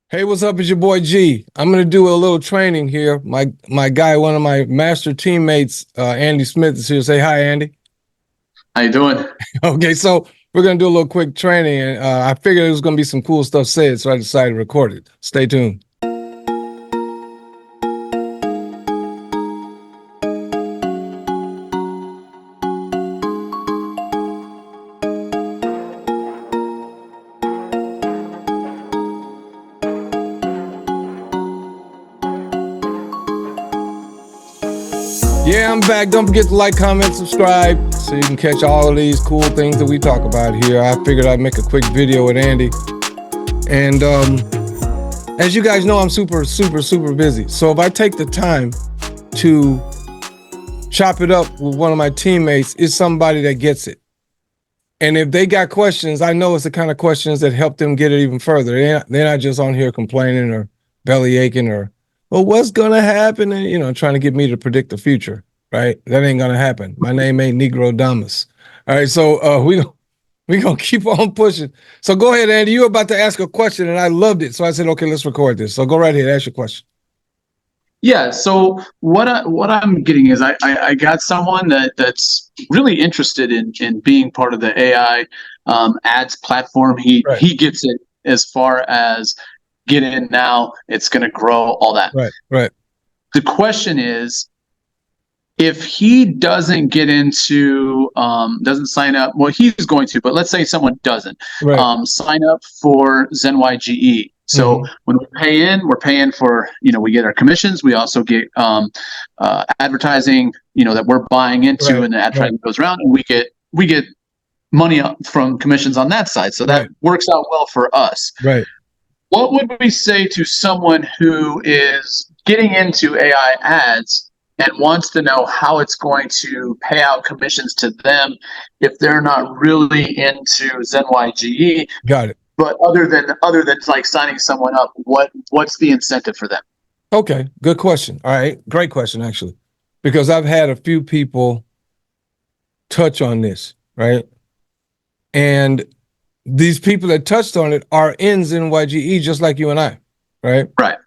Hey, what's up? It's your boy G. I'm gonna do a little training here. My guy, one of my master teammates, Andy Smith, is here. Say hi, Andy. How you doing? Okay, so we're gonna do a little quick training, and I figured there was gonna be some cool stuff said, so I decided to record it. Stay tuned. Yeah, I'm back. Don't forget to like, comment, subscribe so you can catch all of these cool things that we talk about here. I figured I'd make a quick video with Andy. And as you guys know, I'm super busy. So if I take the time to chop it up with one of my teammates, it's somebody that gets it. And if they got questions, I know it's the kind of questions that help them get it even further. They're not just on here complaining or belly aching or, well, what's going to happen? And, trying to get me to predict the future, right? That ain't going to happen. My name ain't Negro Damas. All right, so we going to keep on pushing. So go ahead, Andy. You were about to ask a question, and I loved it. So I said, okay, let's record this. So go right ahead, ask your question. Yeah. So what I'm getting is I got someone that's really interested in being part of the AI ads platform. He gets it as far as get in now. It's going to grow all that. Right. The question is, if he doesn't get into doesn't sign up, well, he's going to, but let's say someone doesn't sign up for ZenYGE. So when we pay in, we're paying for, we get our commissions. We also get advertising, that we're buying into, and the advertising goes around, and we get money from commissions on that side. So that works out well for us. Right. What would we say to someone who is getting into AI ads and wants to know how it's going to pay out commissions to them if they're not really into ZenYGE? Got it. But other than like signing someone up, what's the incentive for them? Okay, good question. All right, great question actually, because I've had a few people touch on this, right? And these people that touched on it are in ZenYGE just like you and I, right? Right.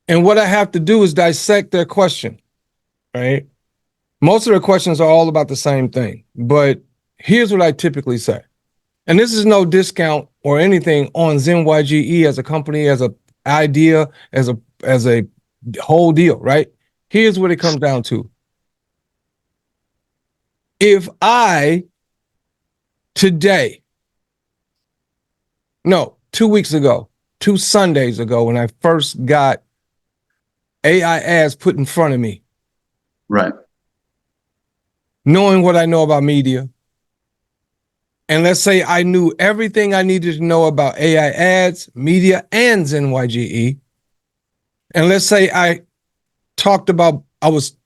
And what I have to do is dissect their question, right? Most of their questions are all about the same thing, but here's what I typically say. And this is no discount or anything on ZenYGE as a company, as an idea, as a whole deal, right? Here's what it comes down to. If I today, no, 2 weeks ago, 2 Sundays ago, when I first got AIADZ put in front of me, right, knowing what I know about media, and let's say I knew everything I needed to know about AIADZ, media, and ZenYGE, and let's say I was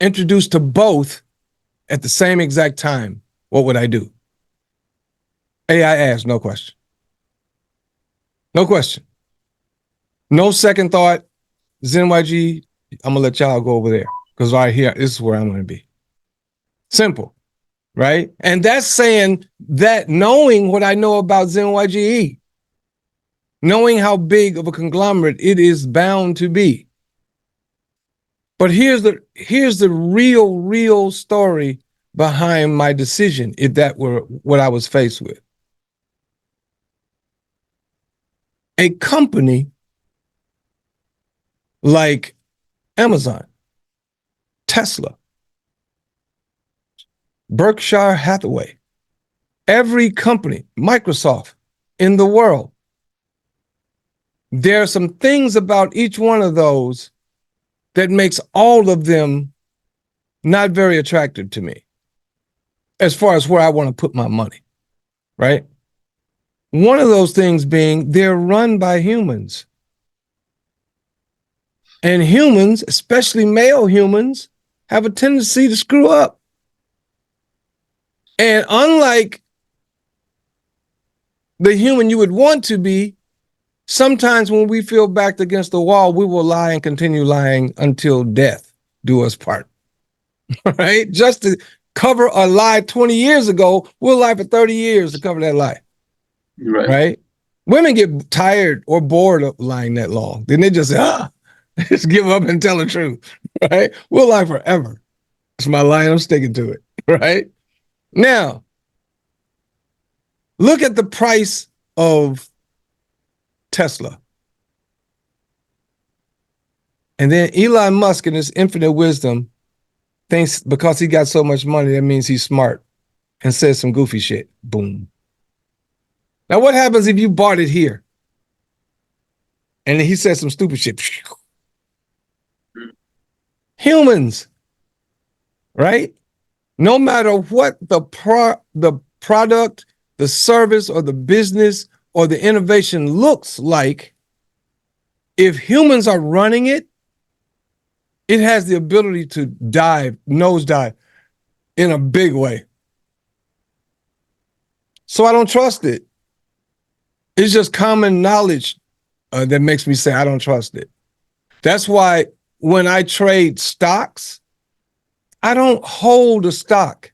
introduced to both at the same exact time, what would I do? AIADZ, no question. No question. No second thought. ZenYGE, I'm gonna let y'all go over there because right here, this is where I'm gonna be. Simple, right? And that's saying that knowing what I know about ZenYGE, knowing how big of a conglomerate it is bound to be. But here's the real story behind my decision, if that were what I was faced with. A company like Amazon, Tesla, Berkshire Hathaway, every company, Microsoft in the world, there are some things about each one of those that makes all of them not very attractive to me as far as where I want to put my money, right? One of those things being they're run by humans. And humans, especially male humans, have a tendency to screw up. And unlike the human you would want to be, sometimes when we feel backed against the wall, we will lie and continue lying until death do us part. Right? Just to cover a lie 20 years ago, we'll lie for 30 years to cover that lie. Right. Right? Women get tired or bored of lying that long. Then they just say, just give up and tell the truth, right? We'll lie forever. It's my line. I'm sticking to it, right? Now, look at the price of Tesla. And then Elon Musk, in his infinite wisdom, thinks because he got so much money, that means he's smart and says some goofy shit. Boom. Now, what happens if you bought it here? And he said some stupid shit. Humans, right? No matter what the product, the service, or the business, or the innovation looks like, if humans are running it, it has the ability to nosedive in a big way. So I don't trust it. It's just common knowledge that makes me say I don't trust it. That's why when I trade stocks, I don't hold a stock.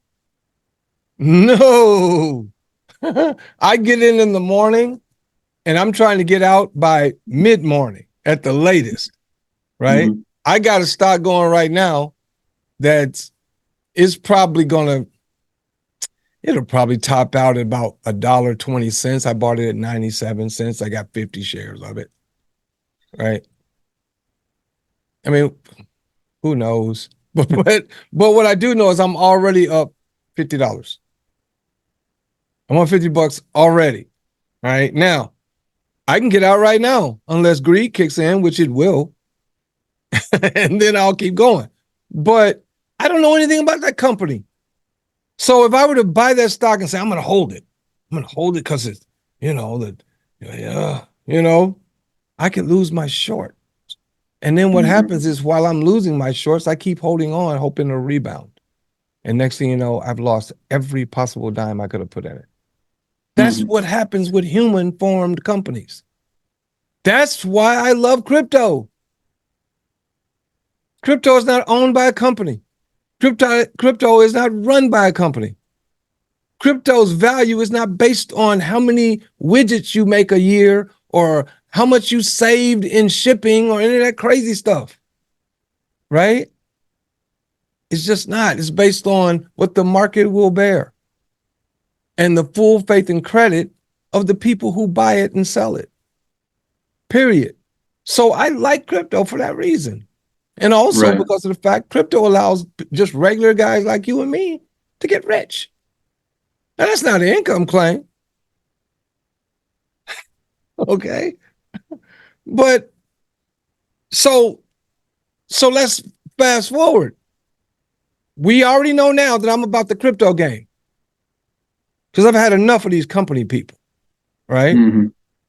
No. I get in the morning and I'm trying to get out by mid-morning at the latest, right? Mm-hmm. I got a stock going right now that is probably it'll probably top out at about $1.20. I bought it at 97 cents. I got 50 shares of it, right? I mean, who knows? But what I do know is I'm already up $50. I'm on $50 already, right? Now, I can get out right now unless greed kicks in, which it will. And then I'll keep going. But I don't know anything about that company. So if I were to buy that stock and say, I'm going to hold it because it's, I could lose my short. And then what happens is while I'm losing my shorts, I keep holding on, hoping to rebound. And next thing you know, I've lost every possible dime I could have put in it. That's what happens with human-formed companies. That's why I love crypto. Crypto is not owned by a company. Crypto is not run by a company. Crypto's value is not based on how many widgets you make a year or how much you saved in shipping or any of that crazy stuff, right? It's just not. It's based on what the market will bear and the full faith and credit of the people who buy it and sell it, period. So I like crypto for that reason. And also because of the fact crypto allows just regular guys like you and me to get rich. Now, that's not an income claim. Okay. But so let's fast forward. We already know now that I'm about the crypto game because I've had enough of these company people, right? Mm-hmm.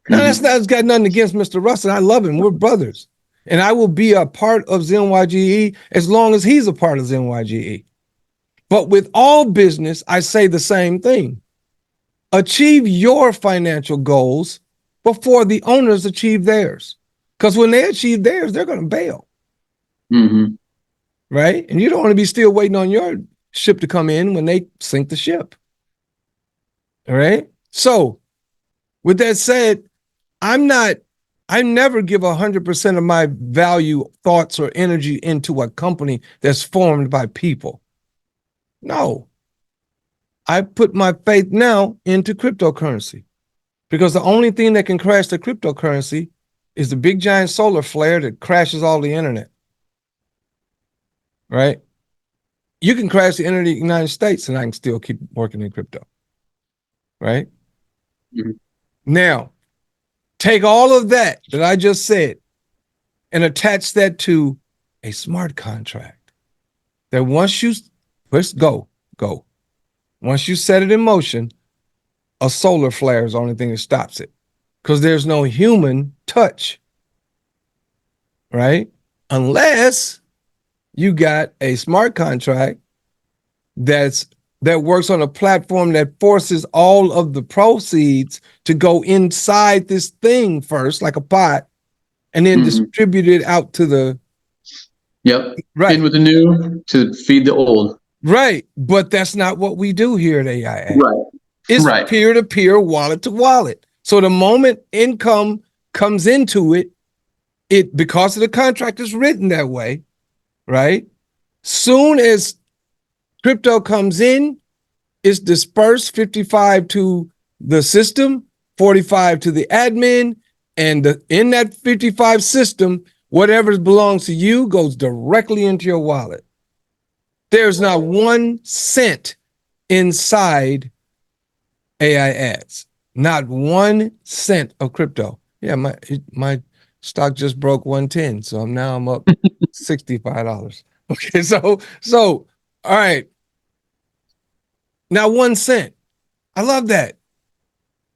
Now, that's got nothing against Mr. Russell. I love him. We're brothers. And I will be a part of ZYGE as long as he's a part of ZYGE. But with all business, I say the same thing. Achieve your financial goals before the owners achieve theirs. Because when they achieve theirs, they're going to bail. Mm-hmm. Right? And you don't want to be still waiting on your ship to come in when they sink the ship. All right? So, with that said, I never give 100% of my value, thoughts, or energy into a company that's formed by people. No. I put my faith now into cryptocurrency because the only thing that can crash the cryptocurrency is the big giant solar flare that crashes all the internet. Right? You can crash the internet in the United States and I can still keep working in crypto. Right? Mm-hmm. Now, take all of that I just said and attach that to a smart contract that once you go. Once you set it in motion, a solar flare is the only thing that stops it because there's no human touch, right? Unless you got a smart contract that works on a platform that forces all of the proceeds to go inside this thing first, like a pot, and then distribute it out to the... Yep. Right. In with the new to feed the old. Right. But that's not what we do here at AIA. Right. It's peer-to-peer, wallet to wallet. So the moment income comes into it, because of the contract is written that way, right? Soon as crypto comes in, it's dispersed 55 to the system, 45 to the admin, and in that 55 system, whatever belongs to you goes directly into your wallet. There's not 1 cent inside AIADZ, not 1 cent of crypto. Yeah, my stock just broke 110, so I'm up $65. Okay, so all right, now 1 cent. I love that.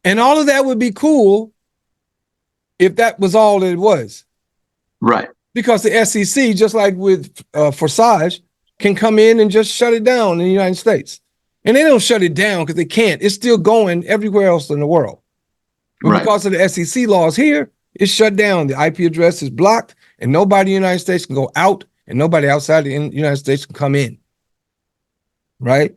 And all of that would be cool if that was all it was. Right. Because the SEC, just like with Forsage, can come in and just shut it down in the United States. And they don't shut it down because they can't. It's still going everywhere else in the world. But Right. because of the SEC laws here, it's shut down. The IP address is blocked, and nobody in the United States can go out, and nobody outside the United States can come in. Right?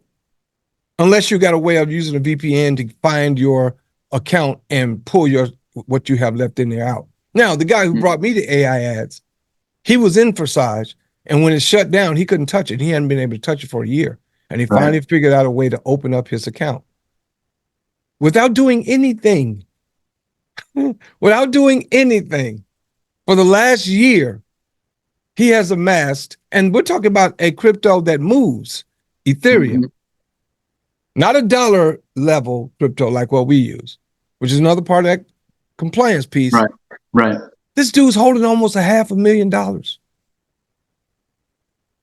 Unless you got a way of using a VPN to find your account and pull what you have left in there out. Now, the guy who brought me to AIADZ, he was in Forsage, and when it shut down, he couldn't touch it. He hadn't been able to touch it for a year. And he finally figured out a way to open up his account without doing anything. Without doing anything. For the last year, he has amassed, and we're talking about a crypto that moves, Ethereum. Not a dollar level crypto like what we use, which is another part of that compliance piece. Right. Right. This dude's holding almost $500,000.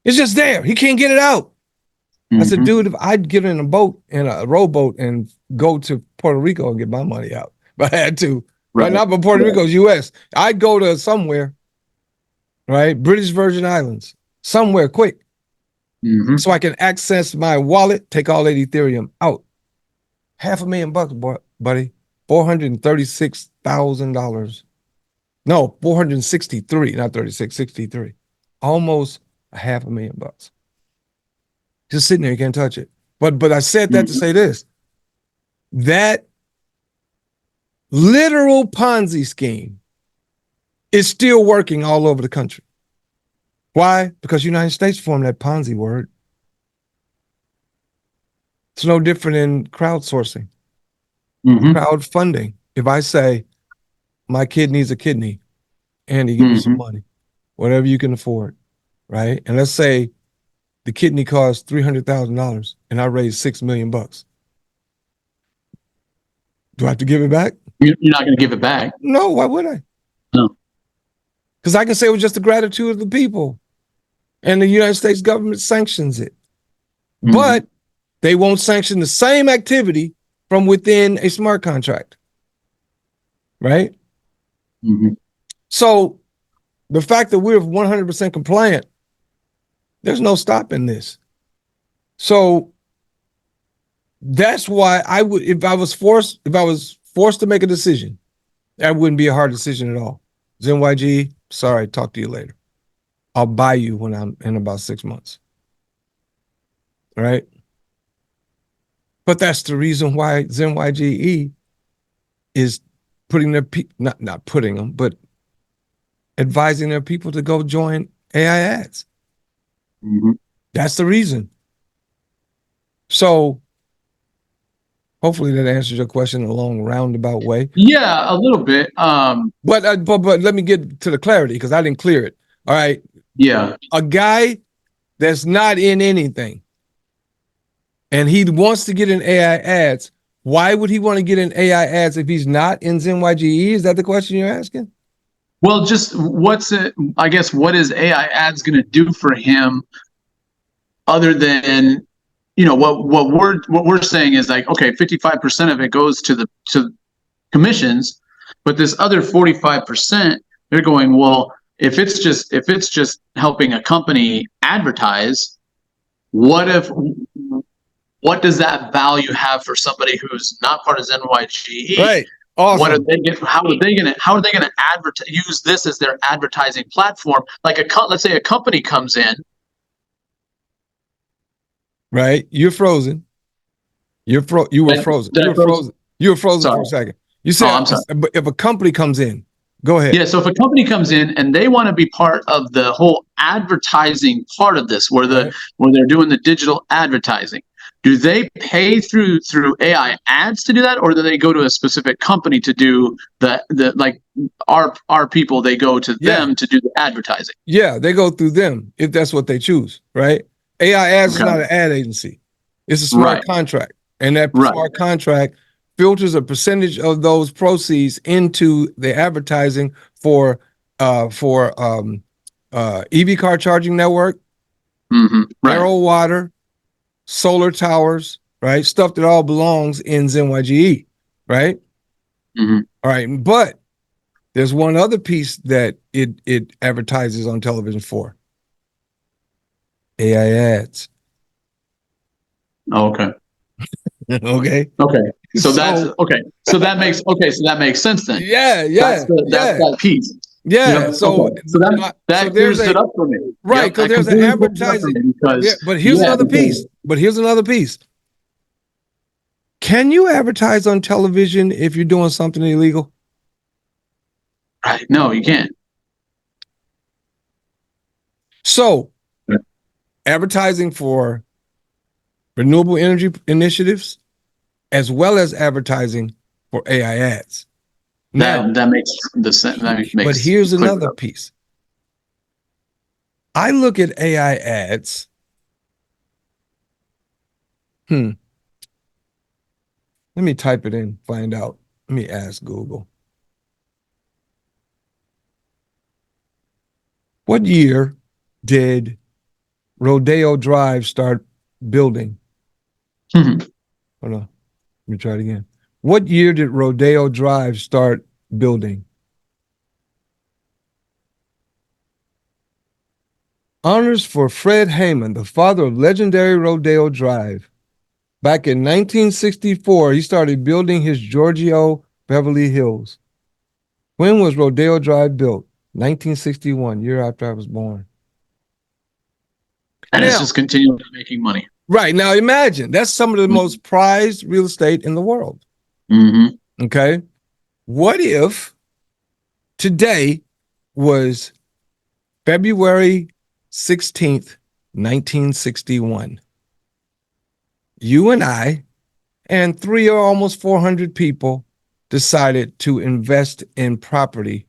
It's just there. He can't get it out. I said, dude, if I'd get in a boat, in a rowboat, and go to Puerto Rico and get my money out, if I had to. Right. Not but Puerto Rico's US. I'd go to somewhere, right? British Virgin Islands, somewhere quick. So I can access my wallet, take all that Ethereum out. $500,000, buddy. $436,000. No, 463, not 36, 63. Almost $500,000. Just sitting there, you can't touch it. But I said that to say this. That literal Ponzi scheme is still working all over the country. Why? Because the United States formed that Ponzi word. It's no different in crowdsourcing, crowdfunding. If I say, my kid needs a kidney, Andy, give me some money, whatever you can afford, right? And let's say the kidney costs $300,000 and I raise $6 million. Do I have to give it back? You're not going to give it back. No, why would I? No. Because I can say it was just the gratitude of the people. And the United States government sanctions it. But they won't sanction the same activity from within a smart contract. Right? So the fact that we're 100% compliant, there's no stopping this. So that's why I would, if I was forced to make a decision, that wouldn't be a hard decision at all. ZenYG, sorry, talk to you later. I'll buy you when I'm in about 6 months. All right? But that's the reason why ZenYGE is putting their people, not putting them, but advising their people to go join AIADZ. That's the reason. So hopefully that answers your question in a long roundabout way. Yeah, a little bit. But let me get to the clarity because I didn't clear it. All right. Yeah. A guy that's not in anything and he wants to get in AIADZ, why would he want to get in AIADZ if he's not in ZenYGE? Is that the question you're asking? Well, just what is AIADZ going to do for him other than, what we're saying is like, okay, 55% of it goes to commissions, but this other 45%, they're going, well, if it's just helping a company advertise, what does that value have for somebody who's not part of ZenYGE? Right. Awesome. What are they going? How are they going to use this as their advertising platform? Like let's say a company comes in. Right. You're frozen. You were frozen. You were frozen Sorry. for a second. You Oh, said I'm sorry. if a company comes in, go ahead. Yeah, so if a company comes in and they want to be part of the whole advertising part of this, where they're doing the digital advertising, do they pay through AI ads to do that, or do they go to a specific company to do the like our people? They go to them to do the advertising. Yeah, they go through them if that's what they choose, right? AIADZ is Okay. not an ad agency; it's a smart contract, and that smart contract filters a percentage of those proceeds into the advertising for EV car charging network, AIrowater, solar towers, right? Stuff that all belongs in ZenYGE, right? All right, but there's one other piece that it advertises on television for. AIADZ. Oh, okay. Okay. So that's okay. So that makes sense then. Yeah. That's that piece. Yeah. Yep. So okay. So that there's clears it up for me. Right, because there's an advertising. But here's another piece. Can you advertise on television if you're doing something illegal? Right. No, you can't. So advertising for renewable energy initiatives, as well as advertising for AIADZ. Now, that makes the sense. But here's another piece. I look at AIADZ. Let me type it in, find out. Let me ask Google. What year did Rodeo Drive start building? Hold on. Let me try it again. What year did Rodeo Drive start building? Honors for Fred Heyman, the father of legendary Rodeo Drive. Back in 1964, he started building his Giorgio Beverly Hills. When was Rodeo Drive built? 1961, year after I was born. And it's just continually making money. Right. Now imagine, that's some of the most prized real estate in the world. Okay. What if today was February 16th, 1961? You and I and 300 or almost 400 people decided to invest in property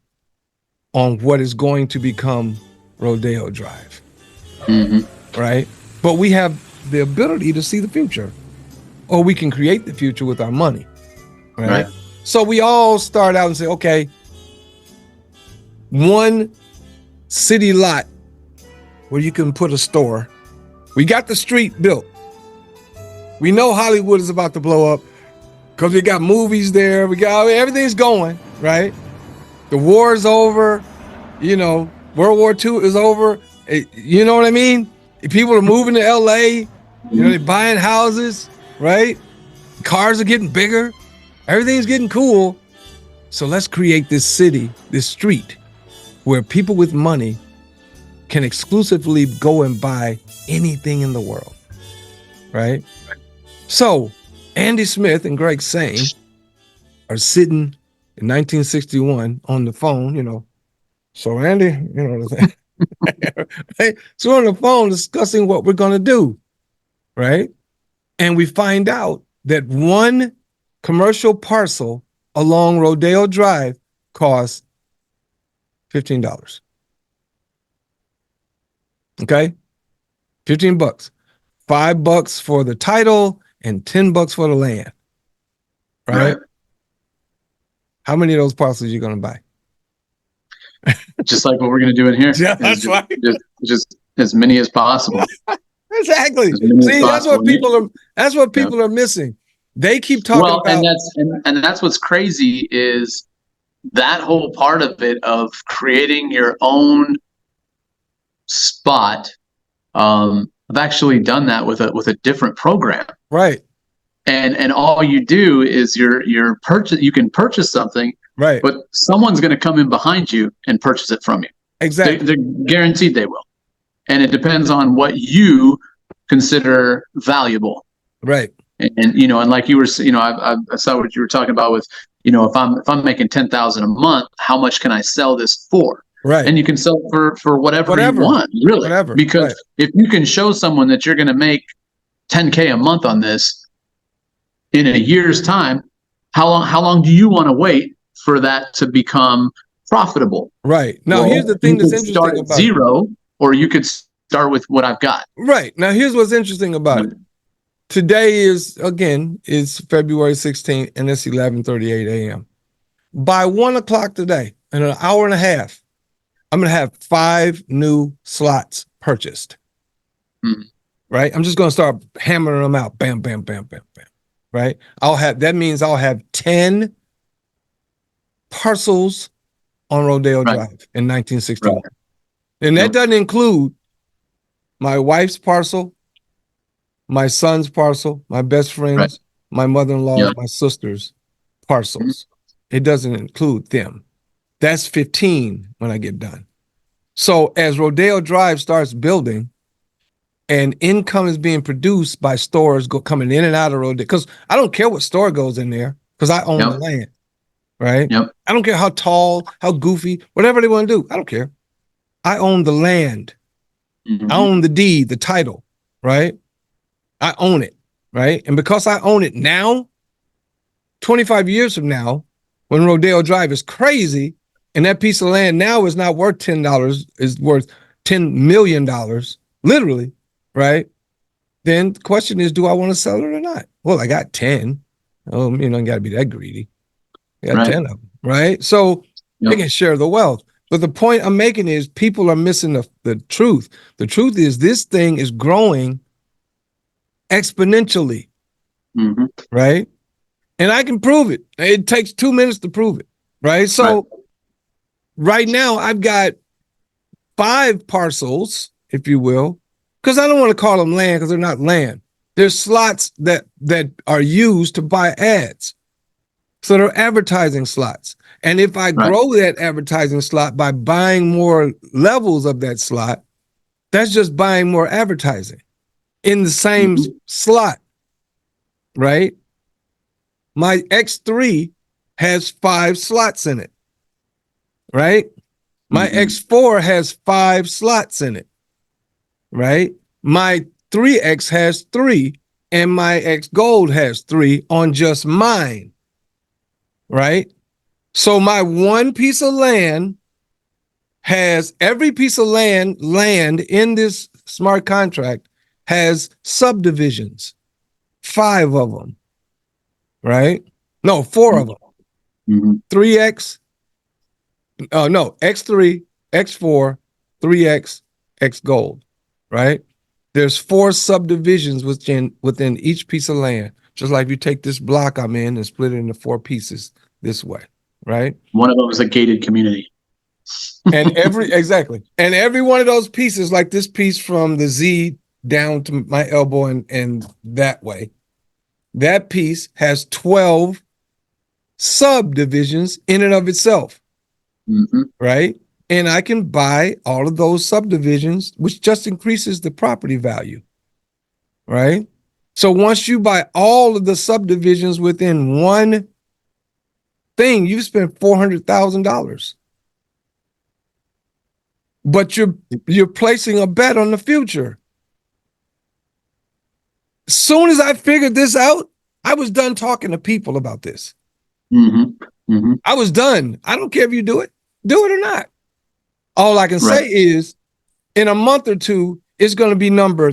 on what is going to become Rodeo Drive. Right? But we have the ability to see the future, or we can create the future with our money. Right? So we all start out and say, okay, one city lot where you can put a store. We got the street built. We know Hollywood is about to blow up because we got movies there. Everything's going, right? The war is over. You know, World War II is over. You know what I mean? People are moving to LA. You know, they're buying houses, right? Cars are getting bigger. Everything's getting cool. So let's create this city, this street, where people with money can exclusively go and buy anything in the world, right? So Andy Smith and Greg Sane are sitting in 1961 on the phone, you know. So Andy, you know what I'm saying? Right? So we're on the phone discussing what we're going to do, right? And we find out that one commercial parcel along Rodeo Drive costs $15. Okay? $15. $5 for the title and $10 for the land. Right? How many of those parcels are you going to buy? Just like what we're going to do in here. Yeah, that's right. Just as many as possible. Exactly. See, that's what people are missing. They keep talking about. And that's what's crazy is that whole part of it, of creating your own spot. I've actually done that with a different program. Right. And all you do is you can purchase something, right? But someone's going to come in behind you and purchase it from you. Exactly. They're guaranteed they will. And it depends on what you consider valuable. Right. And you know, and like you were, you know, I saw what you were talking about with if I'm making 10,000 a month, how much can I sell this for? Right. And you can sell for whatever you want, really. Whatever. Because if you can show someone that you're going to make 10K a month on this in a year's time, how long do you want to wait for that to become profitable? Right. Now, here's the thing that's interesting start at about zero, or you could start with what I've got. Right. Now, here's what's interesting about it. Today is February 16th, and it's 11:38 a.m. By 1 o'clock today, in an hour and a half, I'm going to have 5 new slots purchased. Right? I'm just going to start hammering them out. Bam, bam, bam, bam, bam. Right? That means I'll have 10 parcels on Rodeo Drive in 1961. Right. And that doesn't include my wife's parcel, my son's parcel, my best friend's, my mother-in-law, my sister's parcels. It doesn't include them. That's 15 when I get done. So as Rodeo Drive starts building and income is being produced by stores coming in and out of Rodeo, because I don't care what store goes in there, because I own the land, right? I don't care how tall, how goofy, whatever they want to do. I don't care. I own the land. I own the deed, the title, right? I own it, right? And because I own it now, 25 years from now, when Rodeo Drive is crazy, and that piece of land now is not worth $10, is worth $10 million, literally, right? Then the question is, do I want to sell it or not? Well, I got 10. Oh, you got to be that greedy. I got 10 of them, right? So they can share the wealth. But the point I'm making is people are missing the truth. The truth is this thing is growing exponentially, right? And I can prove it. It takes 2 minutes to prove it, right? So right now I've got 5 parcels, if you will, because I don't want to call them land because they're not land. There's slots that are used to buy ads. So they're advertising slots. And if I grow that advertising slot by buying more levels of that slot, that's just buying more advertising in the same slot, right? My X3 has 5 slots in it, right? My X4 has 5 slots in it, right? My 3X has 3, and my X Gold has 3 on just mine, right? So my one piece of land has every piece of land in this smart contract has subdivisions, 5 of them, right? No, 4 of them. 3X, X3, X4, 3X, X Gold, right? There's 4 subdivisions within each piece of land. Just like if you take this block I'm in and split it into 4 pieces this way, right? One of them is a gated community. And every one of those pieces, like this piece from the Z down to my elbow and that way, that piece has 12 subdivisions in and of itself, right? And I can buy all of those subdivisions, which just increases the property value, right? So once you buy all of the subdivisions within one thing, you've spent $400,000. But you're placing a bet on the future. As soon as I figured this out, I was done talking to people about this. I was done. I don't care if you do it or not. All I can say is in a month or two, it's going to be number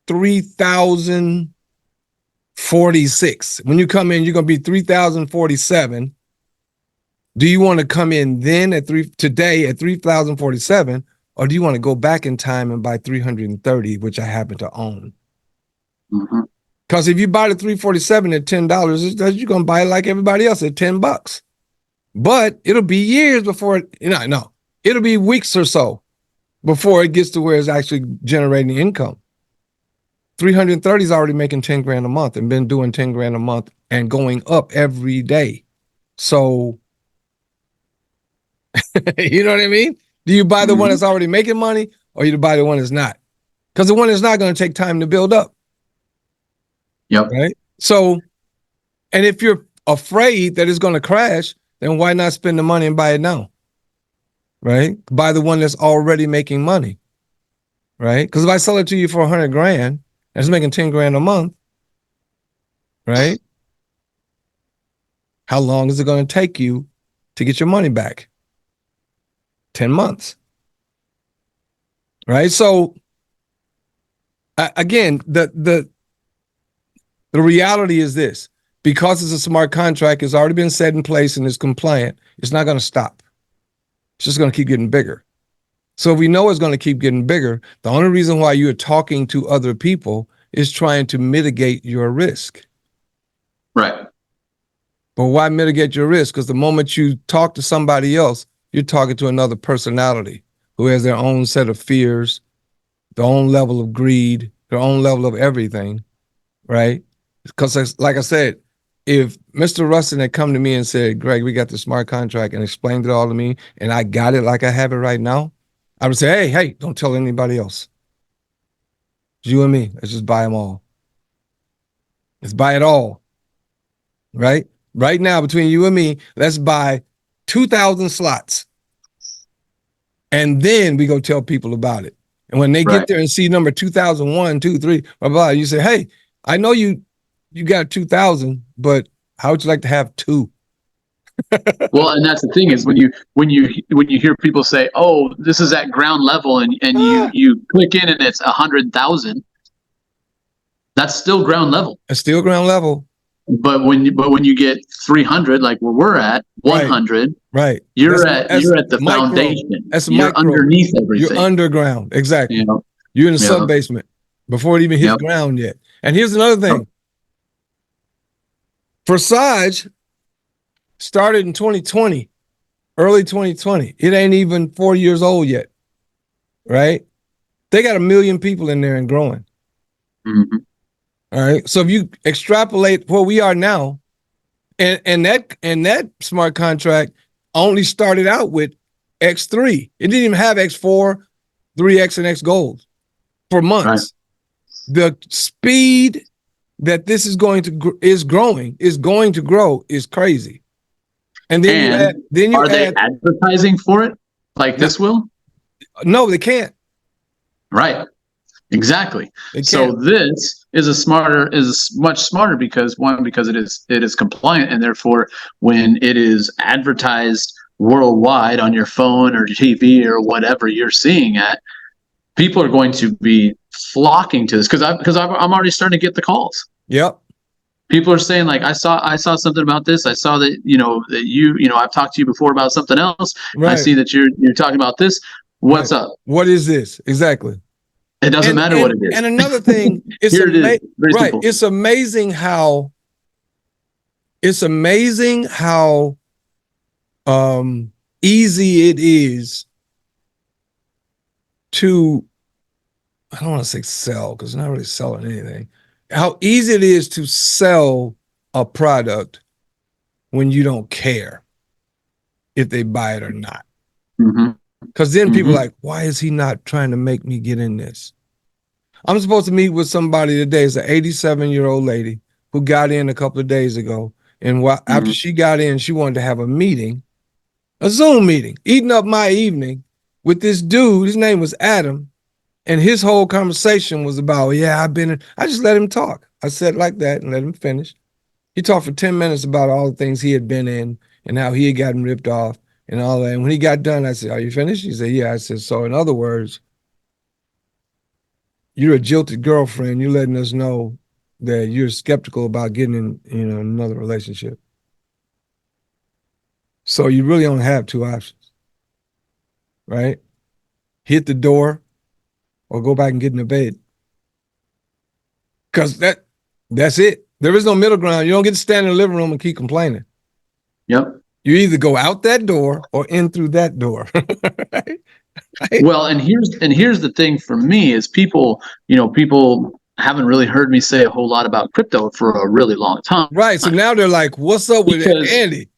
3,046. When you come in, you're going to be 3,047. Do you want to come in then today at 3,047, or do you want to go back in time and buy 330, which I happen to own? Because if you buy the 347 at $10, you're going to buy it like everybody else at $10. But it'll be years before it'll be weeks or so before it gets to where it's actually generating income. 330 is already making 10 grand a month and been doing 10 grand a month and going up every day. So, you know what I mean? Do you buy the one that's already making money, or you buy the one that's not? Because the one that's not going to take time to build up. Yep. Right. So, and if you're afraid that it's going to crash, then why not spend the money and buy it now? Right? Buy the one that's already making money. Right? Because if I sell it to you for 100 grand, that's making 10 grand a month. Right? How long is it going to take you to get your money back? 10 months. Right? So again, the reality is this: because it's a smart contract, it's already been set in place and is compliant, it's not going to stop. It's just going to keep getting bigger. So if we know it's going to keep getting bigger, the only reason why you're talking to other people is trying to mitigate your risk. Right. But why mitigate your risk? Because the moment you talk to somebody else, you're talking to another personality who has their own set of fears, their own level of greed, their own level of everything, right? Because like I said, if Mr. Rustin had come to me and said, Greg, we got the smart contract, and explained it all to me, and I got it like I have it right now, I would say, hey, don't tell anybody else. It's you and me. Let's just buy them all. Let's buy it all. Right? Right now, between you and me, let's buy 2,000 slots. And then we go tell people about it. And when they get there and see number 2001, 2, 3, blah, blah, you say, hey, I know you got 2,000, but how would you like to have 2? Well, and that's the thing is when you hear people say, "Oh, this is at ground level," and you click in and it's 100,000, that's still ground level. It's still ground level. But when you get 300, like where we're at, 100, right? You're at the micro, foundation. You're underneath everything. You're underground, exactly. You know? You're in the sub basement before it even hits ground yet. And here's another thing: Forsage started in 2020, early 2020. It ain't even 4 years old yet, right? They got 1 million people in there and growing. Mm-hmm. All right. So if you extrapolate where we are now, and that smart contract only started out with X3. It didn't even have X4, 3X, and X Gold for months. Right. The speed that this is going to grow is crazy. And then are they advertising for it like this will? No, they can't. Right. Exactly. So this is much smarter because it is compliant, and therefore when it is advertised worldwide on your phone or TV or whatever you're seeing at, people are going to be flocking to this because I'm already starting to get the calls. Yep. People are saying, like, I saw something about this. I saw that I've talked to you before about something else. Right. I see that you're talking about this. What's up? What is this exactly? It doesn't matter what it is. And another thing, it's It's amazing how easy it is to, I don't want to say sell because it's not really selling anything. How easy it is to sell a product when you don't care if they buy it or not. Mm-hmm. Because then people are like, why is he not trying to make me get in this? I'm supposed to meet with somebody today. It's an 87-year-old lady who got in a couple of days ago. And after she got in, she wanted to have a meeting, a Zoom meeting, eating up my evening with this dude. His name was Adam. And his whole conversation was about, I just let him talk. I said like that and let him finish. He talked for 10 minutes about all the things he had been in and how he had gotten ripped off and all that. And when he got done, I said, are you finished? He said, yeah. I said, so in other words, you're a jilted girlfriend. You're letting us know that you're skeptical about getting in, another relationship. So you really only have 2 options, right? Hit the door or go back and get in the bed. Because that's it. There is no middle ground. You don't get to stand in the living room and keep complaining. Yep. You either go out that door or in through that door. Right? Well, and here's the thing for me is people haven't really heard me say a whole lot about crypto for a really long time. Right. So now they're like, what's up with Andy?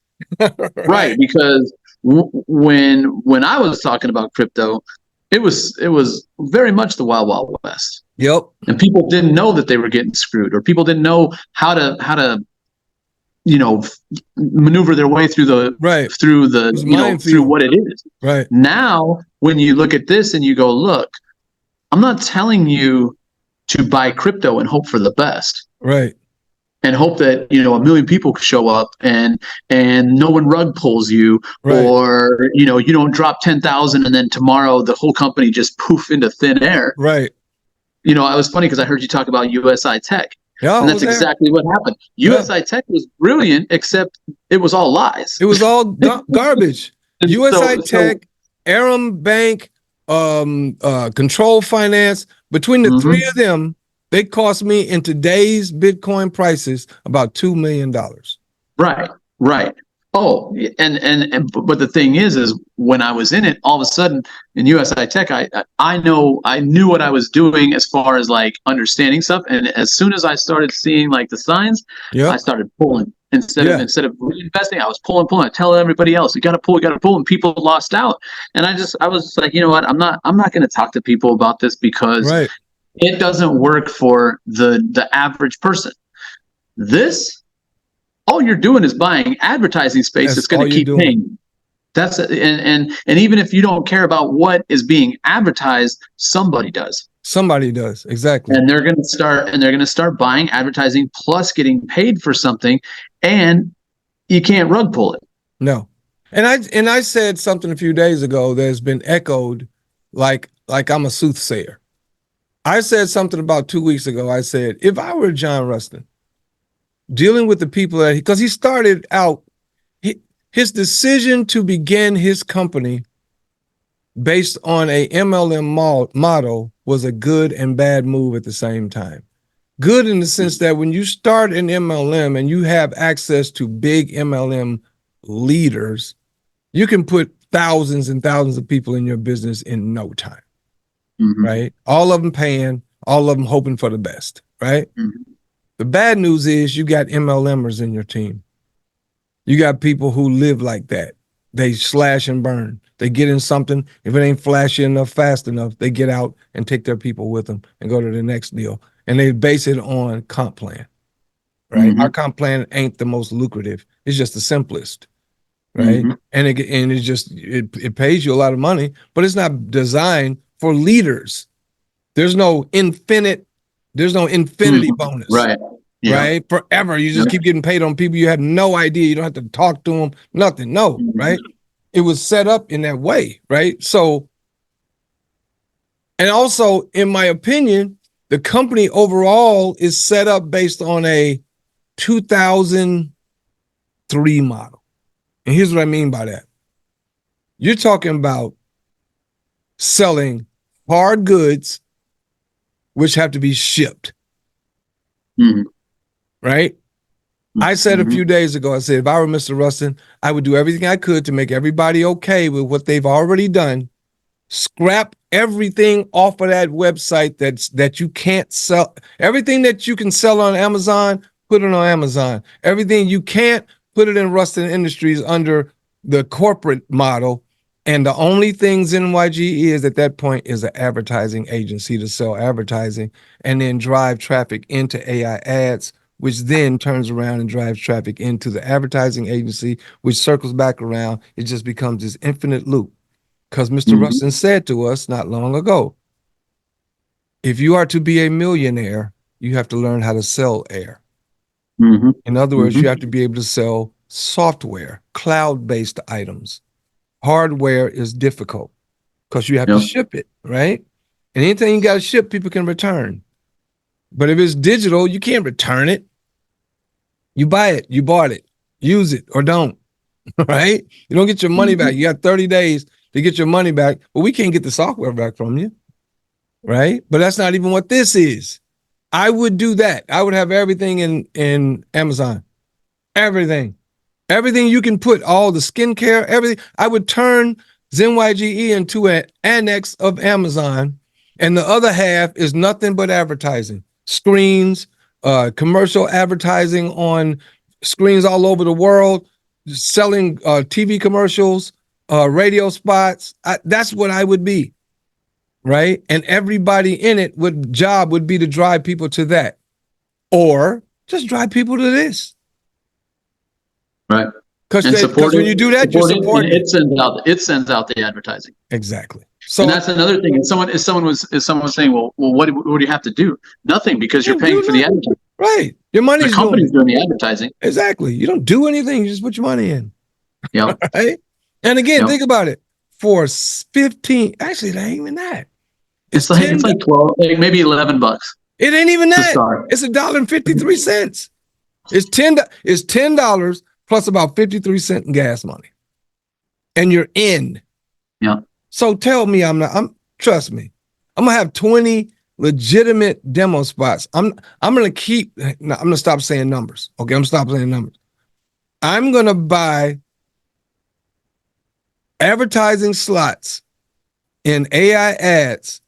Right. Because when I was talking about crypto, it was very much the Wild Wild West. Yep. And people didn't know that they were getting screwed, or people didn't know how to maneuver their way through the through what it is. Right. Now, when you look at this and you go, look, I'm not telling you to buy crypto and hope for the best. Right. And hope that, a million people show up and no one rug pulls you, right. or, you don't drop 10,000 and then tomorrow the whole company just poof into thin air. Right. It was funny because I heard you talk about USI Tech. Yeah, and that's exactly what happened. USI Tech was brilliant, except it was all lies. It was all garbage. USI Tech, Aram Bank, Control Finance, between the three of them, they cost me in today's Bitcoin prices about $2 million. Right. Oh, but the thing is when I was in it, all of a sudden in USI Tech, I knew what I was doing as far as like understanding stuff. And as soon as I started seeing like the signs, I started pulling instead of reinvesting. I was pulling. I tell everybody else, you got to pull, and people lost out. And I was like, you know what? I'm not going to talk to people about this because it doesn't work for the average person. All you're doing is buying advertising space that's going to keep paying. That's and even if you don't care about what is being advertised, somebody does. Somebody does, exactly. And they're going to start buying advertising plus getting paid for something, and you can't rug pull it. No. And I said something a few days ago that's been echoed like I'm a soothsayer. I said something about 2 weeks ago. I said, if I were John Rustin, dealing with the people because he started out, his decision to begin his company based on a MLM model was a good and bad move at the same time. Good in the sense that when you start an MLM and you have access to big MLM leaders, you can put thousands and thousands of people in your business in no time, right? All of them paying, all of them hoping for the best, right? The bad news is you got MLMers in your team. You got people who live like that. They slash and burn. They get in something. If it ain't flashy enough, fast enough, they get out and take their people with them and go to the next deal. And they base it on comp plan, right? Our comp plan ain't the most lucrative. It's just the simplest, right? And it pays you a lot of money, but it's not designed for leaders. There's no infinity bonus. Right. Yeah. Right? Forever. You just keep getting paid on people you have no idea. You don't have to talk to them. Nothing. No. Right? It was set up in that way. Right? So, and also, in my opinion, the company overall is set up based on a 2003 model. And here's what I mean by that. You're talking about selling hard goods, which have to be shipped. Right? I said a few days ago, I said, if I were Mr. Rustin, I would do everything I could to make everybody okay with what they've already done. Scrap everything off of that website that you can't sell. Everything that you can sell on Amazon, put it on Amazon. Everything you can't, put it in Rustin Industries under the corporate model. And the only thing ZenYG is at that point is an advertising agency to sell advertising and then drive traffic into AIADZ, which then turns around and drives traffic into the advertising agency, which circles back around. It just becomes this infinite loop. Because Mr. Rustin said to us not long ago, if you are to be a millionaire, you have to learn how to sell air. In other words, you have to be able to sell software, cloud-based items. Hardware is difficult because you have to ship it, right? And anything you got to ship, people can return. But if it's digital, you can't return it. You buy it, you bought it, use it or don't, right? You don't get your money back. You got 30 days to get your money back, but we can't get the software back from you, right? But that's not even what this is. I would do that. I would have everything in Amazon, everything you can put, all the skincare, everything. I would turn ZenYGE into an annex of Amazon, and the other half is nothing but advertising, screens, commercial advertising on screens all over the world, selling TV commercials, radio spots. That's what I would be, right? And everybody in it job would be to drive people to that, or just drive people to this. Right. Because when you do that, you're supporting it. It sends out the advertising. Exactly. So, and that's another thing. If someone was saying, well, what do you have to do? Nothing, because you're paying for the advertising. Right. Your money's the company's doing the advertising. Exactly. You don't do anything. You just put your money in. Yeah. Right. And again, think about it. For 15, actually, it ain't even that. It's like 12, maybe $11. It ain't even that. It's $1.53. It's $10 plus about 53 cents in gas money. And you're in. Yeah. So tell me trust me, I'm gonna have 20 legitimate demo spots. I'm gonna stop saying numbers. Okay, I'm gonna stop saying numbers. I'm gonna buy advertising slots in AIADZ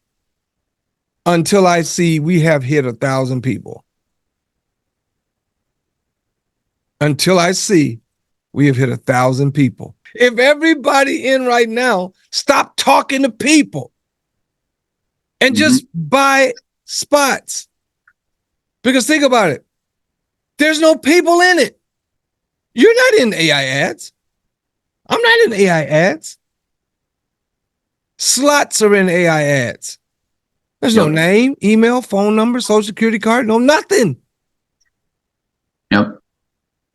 until I see we have hit 1,000 people. Until I see we have hit 1,000 people. If everybody in right now stop talking to people and just buy spots, because think about it, there's no people in it. You're not in AIADZ. I'm not in AIADZ. Slots are in AIADZ. There's no name, email, phone number, social security card, no nothing. Yep.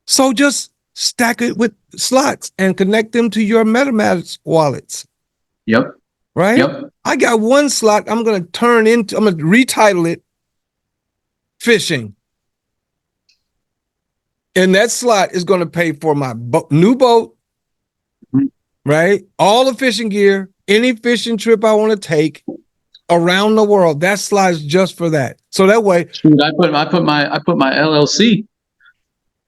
So just stack it with slots and connect them to your MetaMask wallets. Yep. Right? Yep. I got one slot I'm going to retitle it fishing. And that slot is going to pay for my new boat, right? All the fishing gear, any fishing trip I want to take around the world. That slot is just for that. So that way, I put my LLC.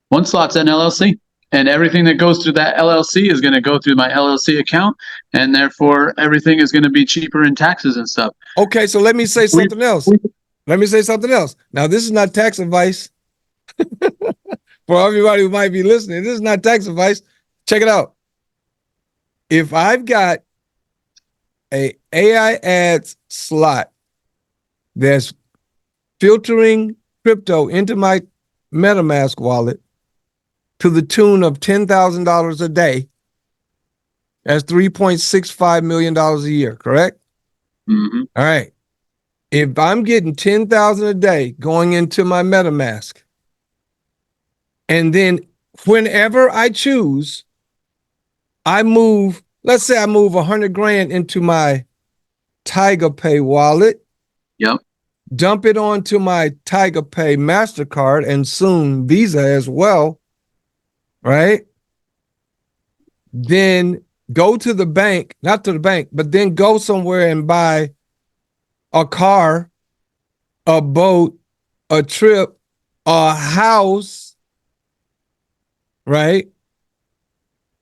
One slot's an LLC, and everything that goes through that LLC is going to go through my LLC account, and therefore everything is going to be cheaper in taxes and stuff. Okay, so let me say something else. Now, this is not tax advice. For everybody who might be listening, this is not tax advice. Check it out. If I've got a AIADZ slot that's filtering crypto into my MetaMask wallet to the tune of $10,000 a day, that's $3.65 million a year, correct? Mm-hmm. All right. If I'm getting $10,000 a day going into my MetaMask, and then whenever I choose, let's say I move 100 grand into my TYGAPAY wallet. Yep. Dump it onto my TYGAPAY MasterCard and soon Visa as well, right? Then go to the bank, not to the bank, but then go somewhere and buy a car, a boat, a trip, a house, right?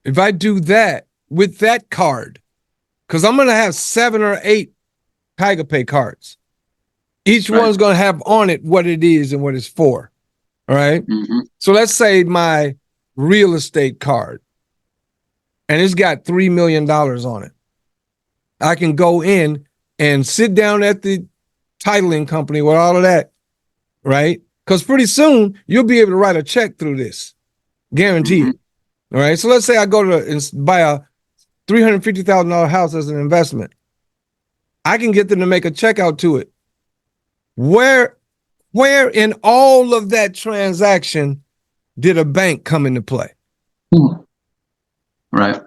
If I do that with that card, because I'm going to have 7 or 8 TYGAPAY cards. Each one's going to have on it what it is and what it's for. All right. Mm-hmm. So let's say my real estate card, and it's got $3 million on it. I can go in and sit down at the titling company with all of that, right? Because pretty soon you'll be able to write a check through this. Guaranteed. Mm-hmm. All right. So let's say I go to and buy a $350,000 house as an investment. I can get them to make a check out to it. Where in all of that transaction did a bank come into play? Right.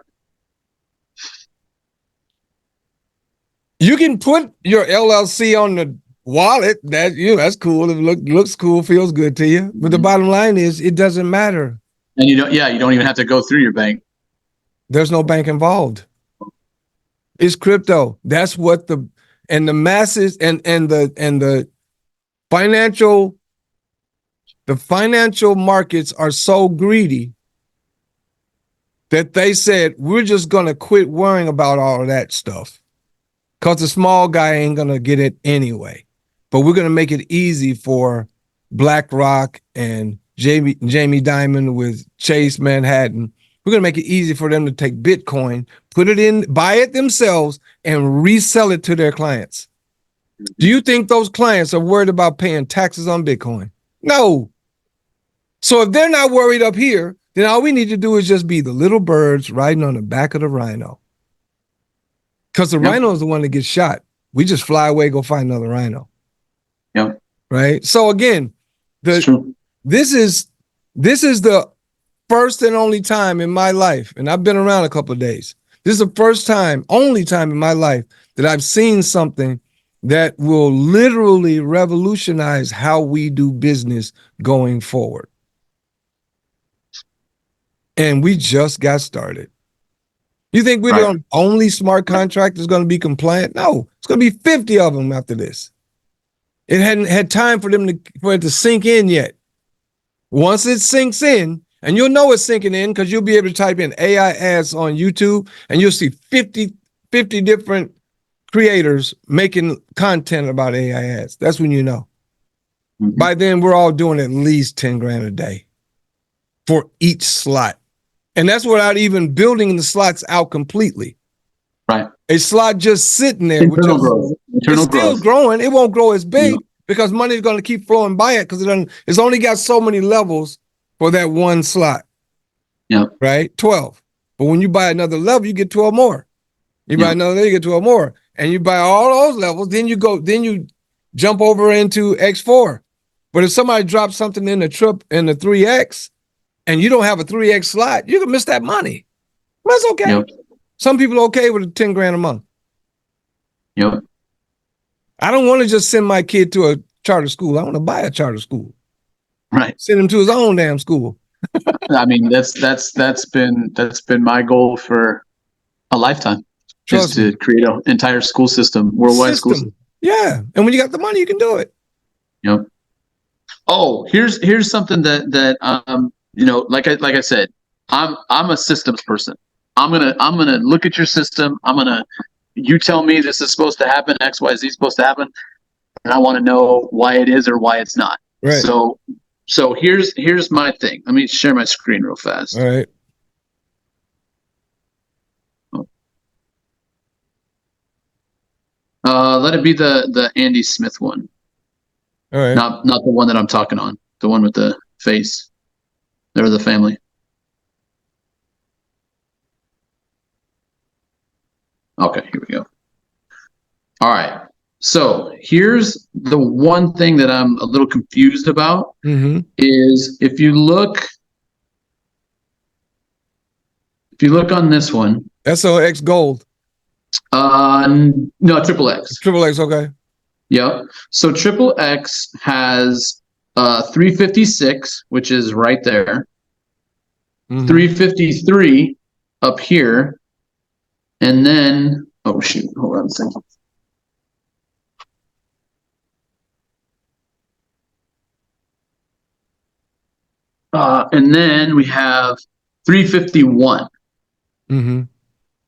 You can put your LLC on the wallet. That's cool. It looks cool, feels good to you. But the bottom line is, it doesn't matter. And you don't even have to go through your bank. There's no bank involved. It's crypto. That's what the masses and the financial markets are so greedy that they said, we're just going to quit worrying about all of that stuff because the small guy ain't going to get it anyway. But we're going to make it easy for BlackRock and Jamie Dimon with Chase Manhattan. We're going to make it easy for them to take Bitcoin, put it in, buy it themselves, and resell it to their clients. Do you think those clients are worried about paying taxes on Bitcoin? No. So if they're not worried up here, then all we need to do is just be the little birds riding on the back of the rhino. Because the rhino is the one that gets shot. We just fly away, go find another rhino. Yep. Right. So again, this is the first and only time in my life, and I've been around a couple of days. This is the first time, only time in my life that I've seen something that will literally revolutionize how we do business going forward. And we just got started. You think we're the only smart contract that's going to be compliant? No, it's going to be 50 of them after this. It hadn't had time for it to sink in yet. Once it sinks in, and you'll know it's sinking in because you'll be able to type in AIADZ on YouTube and you'll see 50 different creators making content about AIADZ. That's when you know. Mm-hmm. By then, we're all doing at least 10 grand a day for each slot. And that's without even building the slots out completely. Right. A slot just sitting there. Internal growth. It's still growing. It won't grow as big because money is going to keep flowing by it because it's only got so many levels for that one slot. Yeah. Right? 12. But when you buy another level, you get 12 more. You buy another level, you get 12 more. And you buy all those levels, then you jump over into X4. But if somebody drops something in the 3X, and you don't have a 3X slot, you can miss that money. That's okay. Yep. Some people are okay with 10 grand a month. Yep. I don't want to just send my kid to a charter school. I want to buy a charter school. Right. Send him to his own damn school. I mean, that's been my goal for a lifetime. Just to create an entire school system, worldwide school system. Yeah. And when you got the money, you can do it. Yep. Oh, here's something that like I said, I'm a systems person. I'm gonna look at your system. You tell me this is supposed to happen, X, Y, Z is supposed to happen, and I want to know why it is or why it's not. Right. So here's my thing. Let me share my screen real fast. All right. Let it be the Andy Smith one. All right. Not the one that I'm talking on. The one with the face. They're the family. Okay, here we go. All right. So here's the one thing that I'm a little confused about is if you look on this one. SOX Gold. No, Triple X. Triple X, okay. Yep. So Triple X has 356, which is right there. 353 up here. And then, oh shoot, hold on a second. And then we have 351.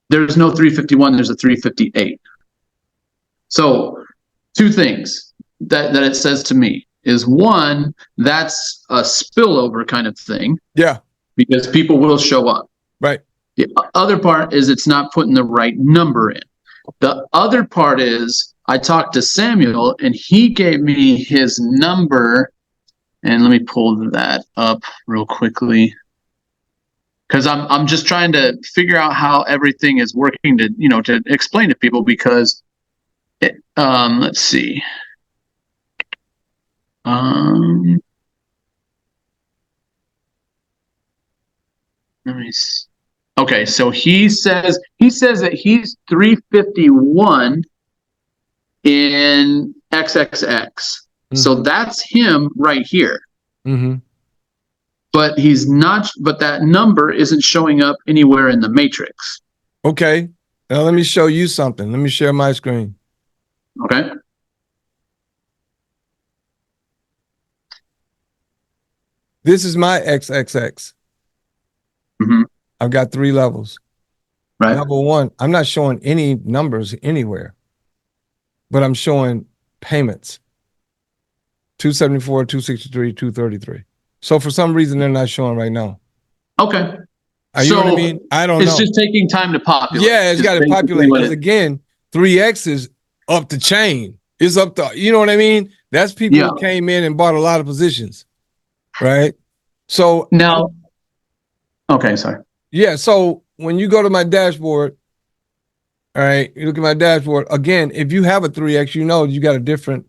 There's no 351, there's a 358. So two things that it says to me is, one, that's a spillover kind of thing. Yeah. Because people will show up. Right. The other part is it's not putting the right number in. The other part is I talked to Samuel and he gave me his number, and let me pull that up real quickly. Because I'm just trying to figure out how everything is working to explain to people, because let's see. Let me see. Okay, so he says that he's 351 in XXX. So that's him right here. But he's not. But that number isn't showing up anywhere in the matrix. Okay. Now let me show you something. Let me share my screen. Okay. This is my XXX. I've got 3 levels. Right. Level 1, I'm not showing any numbers anywhere, but I'm showing payments. 274, 263, 233. So for some reason, they're not showing right now. Okay. You know what I mean? I don't know. It's just taking time to populate. Yeah, it's got to populate. Because again, 3X is up the chain. It's up to, you know what I mean? That's people who came in and bought a lot of positions. Right? So now, Okay, sorry. Yeah, so when you go to my dashboard, all right, you look at my dashboard, again, if you have a 3X, you know you got a different.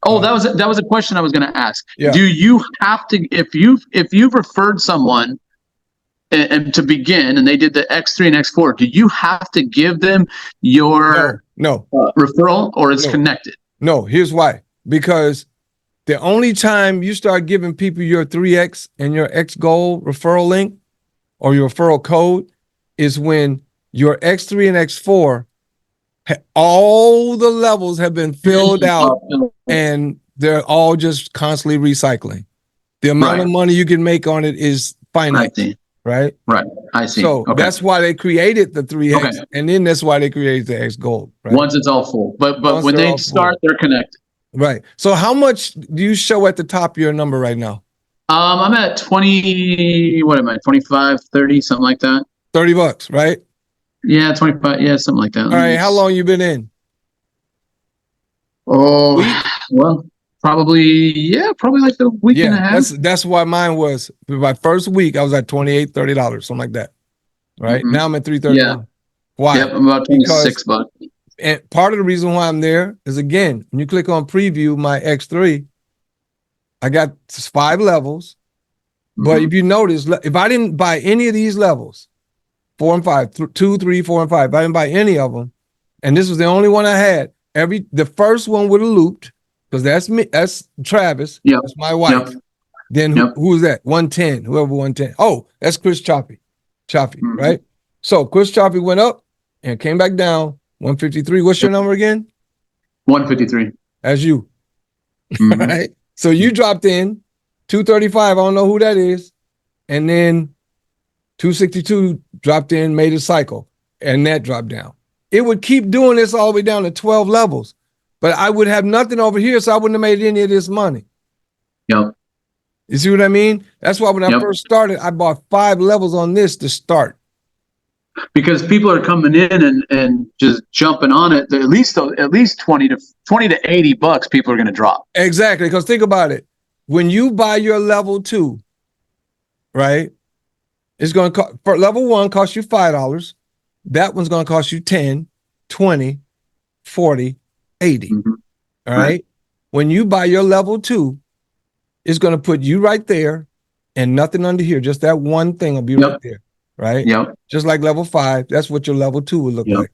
Oh, that was a question I was going to ask. Yeah. Do you have to, if you've referred someone and to begin, and they did the X3 and X4, do you have to give them your referral, or it's connected? No, here's why. Because the only time you start giving people your 3X and your X gold referral link or your referral code is when your X3 and X4, all the levels have been filled out and they're all just constantly recycling. The amount of money you can make on it is finite, right? Right. I see. So that's why they created the 3X, and then that's why they created the X gold. Right? Once it's all full, but when they start, they're connected. Right. So how much do you show at the top of your number right now? I'm at 20, what am I, 25, 30, something like that. $30, right? Yeah, 25, yeah, something like that. All right, how long you been in? Oh, well, probably like a week and a half. That's why mine was. My first week, I was at $28, $30, something like that. Right? Now I'm at $331. Yeah. Why? Yep, I'm about $26. And part of the reason why I'm there is, again, when you click on preview my X3, I got 5 levels. But if you notice, if I didn't buy any of these levels, 4 and 5, 2, 3, 4, and 5, if I didn't buy any of them, and this was the only one I had, the first one would have looped, because that's me, that's Travis, that's my wife. Then who's that? 110, whoever 110. Oh, that's Chris Choppy, right? So Chris Choppy went up and came back down, 153. What's your number again? 153. That's you, right? So you dropped in 235. I don't know who that is, and then 262 dropped in, made a cycle, and that dropped down. It would keep doing this all the way down to 12 levels, but I would have nothing over here, so I wouldn't have made any of this money. Yep. You see what I mean? That's why when I first started, I bought 5 levels on this to start. Because people are coming in and just jumping on it. At least 20 to $80 people are going to drop. Exactly, because think about it. When you buy your level 2, right? It's going to cost, for level 1 cost you $5. That one's going to cost you 10, 20, 40, 80. All right. When you buy your level 2, it's going to put you right there and nothing under here. Just that one thing will be right there. Right. Just like level 5. That's what your level 2 would look like.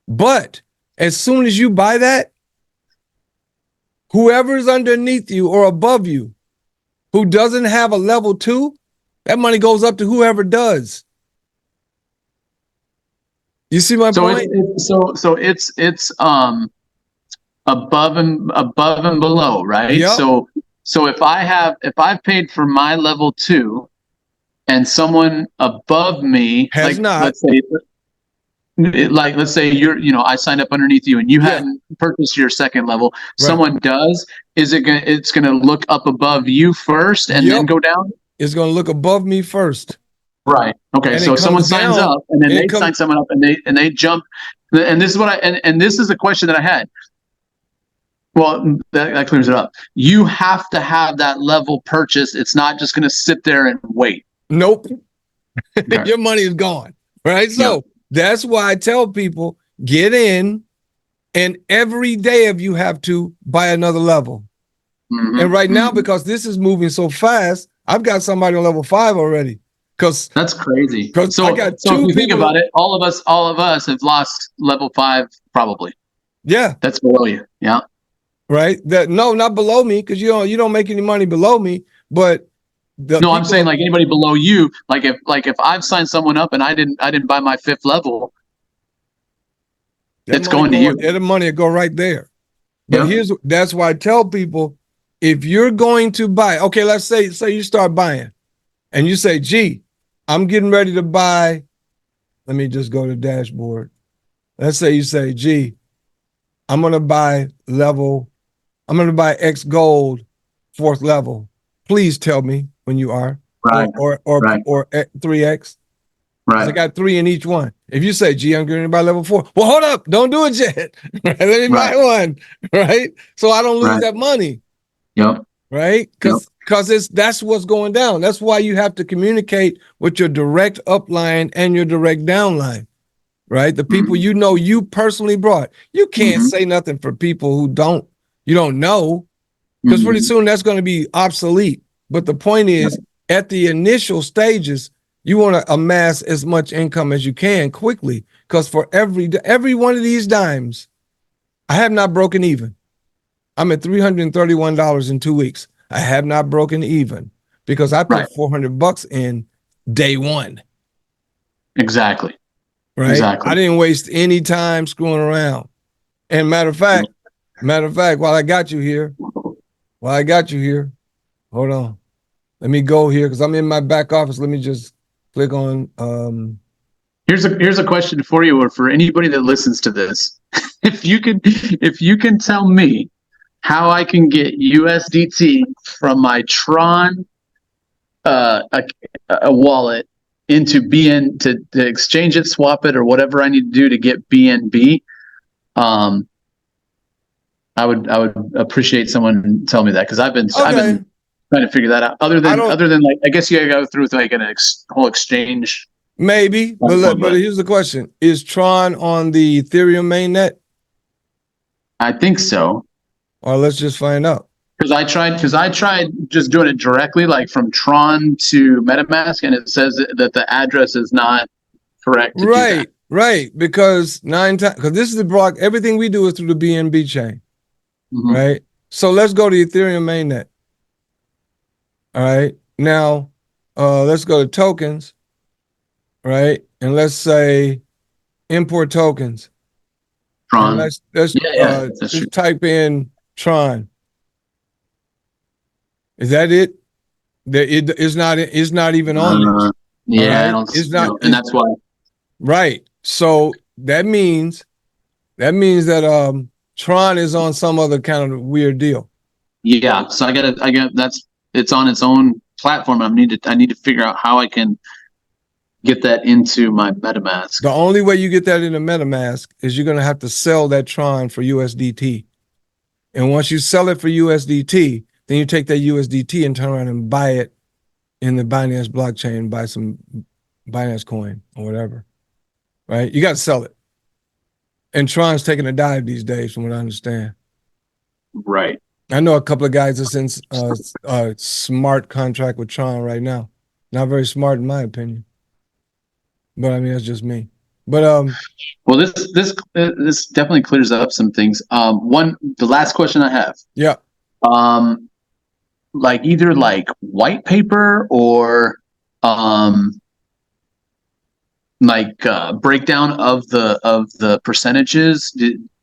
But as soon as you buy that, whoever's underneath you or above you who doesn't have a level 2, that money goes up to whoever does. You see my point? So it's above and below, right? So if I've paid for my level 2 and someone above me has not, let's say I signed up underneath you and you hadn't purchased your second level, someone does, it's gonna look up above you first and then go down? It's gonna look above me first. Right. Okay. So someone signs up and then they sign someone up and they jump. And this is what and this is a question that I had. Well, that clears it up. You have to have that level purchase. It's not just going to sit there and wait. Nope. Your money is gone. Right. So that's why I tell people, get in, and every day of you have to buy another level. And right now, because this is moving so fast, I've got somebody on level 5 already. Because that's crazy. So I got if you think about it, all of us have lost level 5 probably. Yeah. That's below you. Yeah. Right. No, not below me, because you don't make any money below me. But I'm saying like anybody below you, like if I've signed someone up and I didn't buy my 5th level, it's going to you. The money will go right there. But that's why I tell people, if you're going to buy, okay, let's say you start buying and you say, gee, I'm getting ready to buy. Let me just go to the dashboard. Let's say you say, gee, I'm going to buy X gold 4th level. Please tell me when you are. Right. Or 3X. Right. I got 3 in each one. If you say, gee, I'm getting to buy level 4. Well, hold up. Don't do it yet. Let me buy one. Right. So I don't lose that money. Yep. Right. Because Because that's what's going down. That's why you have to communicate with your direct upline and your direct downline, right? The people you know you personally brought. You can't say nothing for people who you don't know, because pretty soon that's going to be obsolete. But the point is, at the initial stages, you want to amass as much income as you can quickly, because for every one of these dimes, I have not broken even. I'm at $331 in 2 weeks. I have not broken even because I put $400 in day one. Exactly. Right. Exactly. I didn't waste any time screwing around. And matter of fact, while I got you here, hold on. Let me go here because I'm in my back office. Let me just click on. Here's a question for you, or for anybody that listens to this. If you can tell me how I can get USDT from my Tron a wallet into BN to exchange it, swap it, or whatever I need to do to get BNB, I would appreciate someone tell me that, because I've been trying to figure that out. Other than like, I guess you gotta go through with like whole exchange. Maybe, but here's the question: is Tron on the Ethereum mainnet? I think so. Or let's just find out. Because I tried just doing it directly, like from Tron to MetaMask, and it says that the address is not correct. Right. Because because this is the block. Everything we do is through the BNB chain, right? So let's go to Ethereum mainnet. All right. Now, let's go to tokens, right? And let's say import tokens. Tron. And let's just type in Tron. Is that it? It's not even on there. Yeah, right? It's not, and that's why. Right. So that means that Tron is on some other kind of weird deal. Yeah. So it's on its own platform. I need to figure out how I can get that into my MetaMask. The only way you get that into MetaMask is you're gonna have to sell that Tron for USDT. And once you sell it for USDT, then you take that USDT and turn around and buy it in the Binance blockchain, buy some Binance coin or whatever, right? You got to sell it. And Tron's taking a dive these days, from what I understand. Right. I know a couple of guys that's in a smart contract with Tron right now. Not very smart in my opinion, but I mean, that's just me. But well, this definitely clears up some things. The last question I have. Yeah. Like either like white paper or like breakdown of the percentages.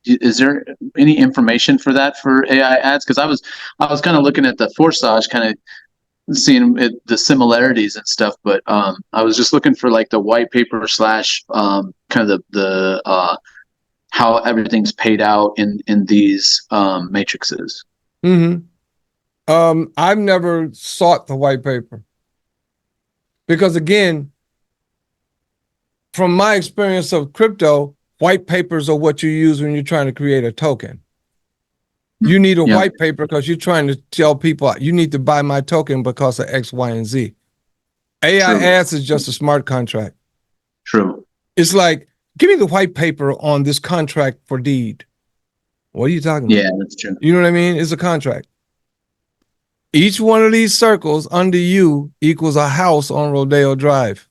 Is there any information for that for AIADZ? Because I was kind of looking at the Forsage, kind of seeing the similarities and stuff, but I was just looking for like the white paper / kind of the how everything's paid out in these matrices. I've never sought the white paper because, again, from my experience of crypto, white papers are what you use when you're trying to create a token. You need a white paper because you're trying to tell people you need to buy my token because of X, Y, and Z. AIADZ is just a smart contract. True. It's like, give me the white paper on this contract for deed. What are you talking about? Yeah, that's true. You know what I mean? It's a contract. Each one of these circles under you equals a house on Rodeo Drive.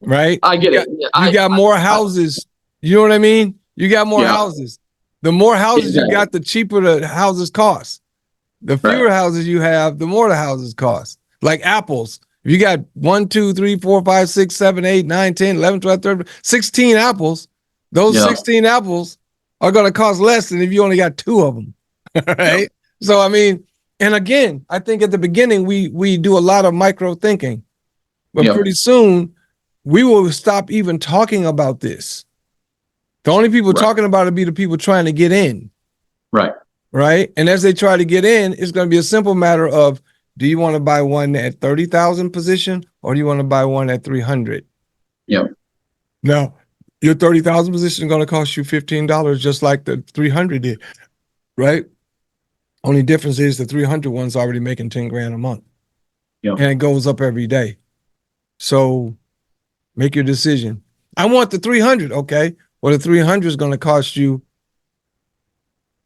Right? I get it. You got more houses. You know what I mean? You got more houses. The more houses you got, the cheaper the houses cost. The fewer houses you have, the more the houses cost. Like apples. If you got 1, 2, 3, 4, 5, 6, 7, 8, 9, 10, 11, 12, 13, 16 apples, those 16 apples are going to cost less than if you only got 2 of them. Right? So, I mean, and again, I think at the beginning, we do a lot of micro thinking, but pretty soon we will stop even talking about this. The only people talking about it be the people trying to get in. Right. And as they try to get in, it's going to be a simple matter of, do you want to buy one at 30,000 position or do you want to buy one at 300? Now, your 30,000 position is going to cost you $15 just like the 300 did. Right. Only difference is the 300 one's already making 10 grand a month. Yep. And it goes up every day. So make your decision. I want the 300. Okay. Well, the 300 is going to cost you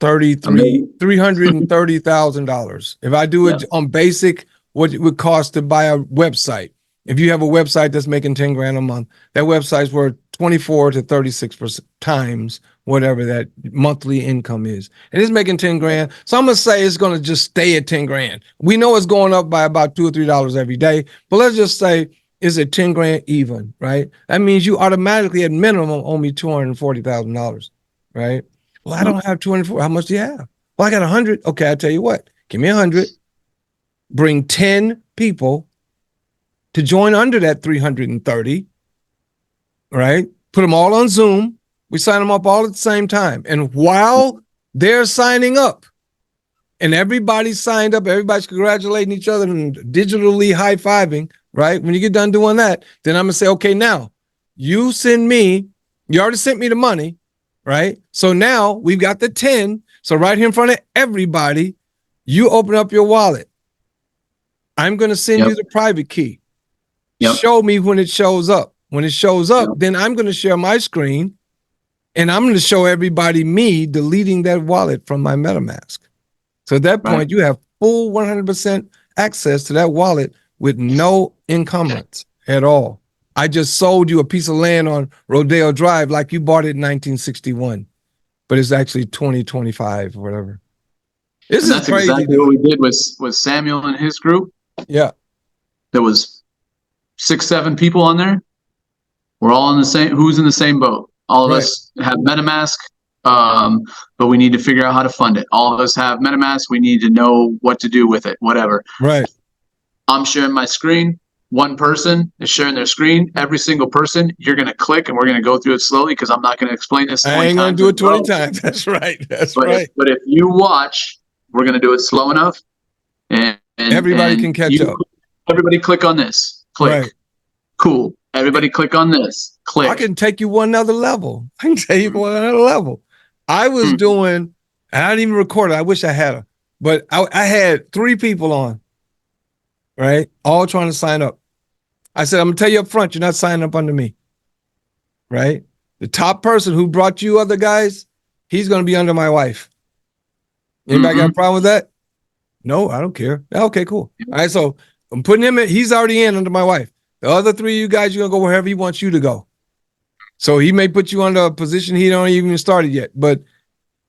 $330,000. If I do it on basic, what it would cost to buy a website. If you have a website that's making 10 grand a month, that website's worth 24 to 36% times whatever that monthly income is. And it's making 10 grand. So I'm going to say it's going to just stay at 10 grand. We know it's going up by about $2 or $3 every day, but let's just say it's at 10 grand even, right? That means you automatically at minimum owe me $240,000, right? Well, I don't have 240. How much do you have? Well, I got 100. Okay, I'll tell you what. Give me 100. Bring 10 people to join under that 330, right? Put them all on Zoom. We sign them up all at the same time. And while they're signing up, and everybody's signed up, everybody's congratulating each other and digitally high-fiving, right? When you get done doing that, then I'm going to say, okay, now you already sent me the money, right? So now we've got the 10. So right here in front of everybody, you open up your wallet. I'm going to send you the private key. Show me when it shows up. When it shows up, then I'm going to share my screen and I'm going to show everybody me deleting that wallet from my MetaMask. So at that point, you have full 100% access to that wallet with no encumbrance at all. I just sold you a piece of land on Rodeo Drive like you bought it in 1961, but it's actually 2025 or whatever. That's crazy, exactly what we did with Samuel and his group. Yeah. There was 6, 7 people on there. We're all in the same, who's in the same boat. All of us have MetaMask, but we need to figure out how to fund it. All of us have MetaMask. We need to know what to do with it, whatever. Right. I'm sharing my screen. One person is sharing their screen. Every single person, you're going to click, and we're going to go through it slowly because I'm not going to explain this 20 times. I ain't going to do it 20 times. That's right. That's right. But if you watch, we're going to do it slow enough. And everybody can catch up. Everybody click on this. Click. Right. Cool. Everybody click on this. Click. I can take you one other level. I can take you one other level. I was doing, and I didn't even record it. I wish I had her, but I had 3 people on, right? All trying to sign up. I said, I'm going to tell you up front, you're not signing up under me, right? The top person who brought you other guys, he's going to be under my wife. Anybody got a problem with that? No, I don't care. Okay, cool. All right, so I'm putting him in. He's already in under my wife. The other 3 of you guys, you're going to go wherever he wants you to go. So he may put you under a position he don't even started yet, but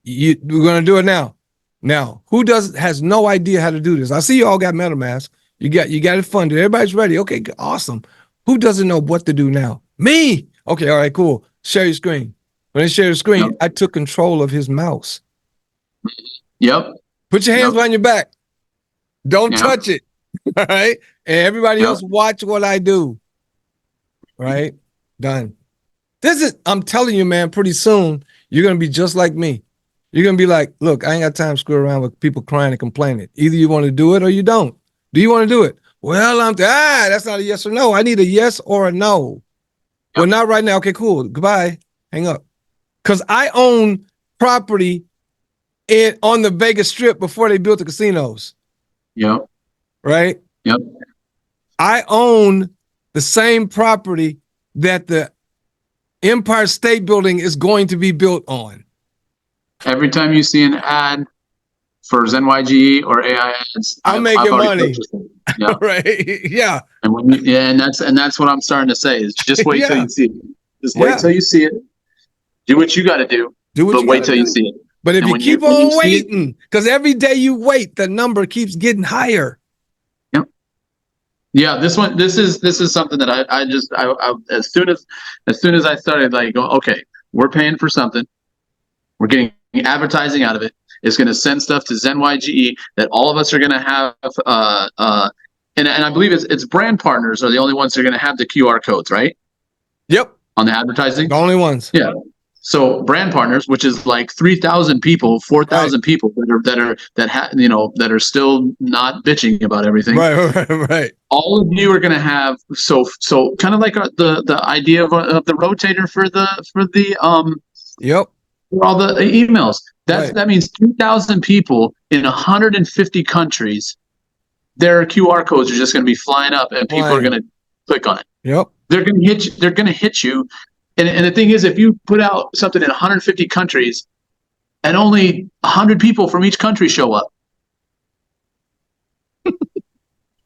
we're going to do it now. Now, who has no idea how to do this? I see you all got MetaMask. You got it funded. Everybody's ready. Okay, awesome. Who doesn't know what to do now? Me. Okay, all right, cool. Share your screen. When I share the screen, I took control of his mouse. Yep. Put your hands behind your back. Don't touch it. All right. And everybody else watch what I do. Right? Done. I'm telling you, man, pretty soon you're going to be just like me. You're going to be like, look, I ain't got time to screw around with people crying and complaining. Either you want to do it or you don't. Do you want to do it? Well, that's not a yes or no. I need a yes or a no. Well, not right now. Okay, cool. Goodbye. Hang up. Because I own property on the Vegas Strip before they built the casinos. Yep. Right? Yep. I own the same property that the Empire State Building is going to be built on. Every time you see an ad for ZenYGE or AIADZ, I'm making money. Yeah. Right. Yeah. And that's what I'm starting to say is just wait till you see it. Just wait till you see it. Do what you got to do. But wait till you see it. But if you keep on waiting, because every day you wait, the number keeps getting higher. Yep. Yeah. This is something that I as soon as I started like going, okay, we're paying for something. We're getting advertising out of it. It's going to send stuff to ZenYGE that all of us are going to have. And I believe it's brand partners are the only ones that are going to have the QR codes, right? Yep. On the advertising. The only ones. Yeah. So brand partners, which is like 3,000 people, 4,000 people that are still not bitching about everything. Right. All of you are going to have so kind of like the idea of the rotator for the Yep. for all the emails. Right. That means 2,000 people in 150 countries. Their QR codes are just going to be flying up, and people are going to click on it. Yep. They're going to hit you. They're going to hit you. And the thing is, if you put out something in 150 countries and only 100 people from each country show up,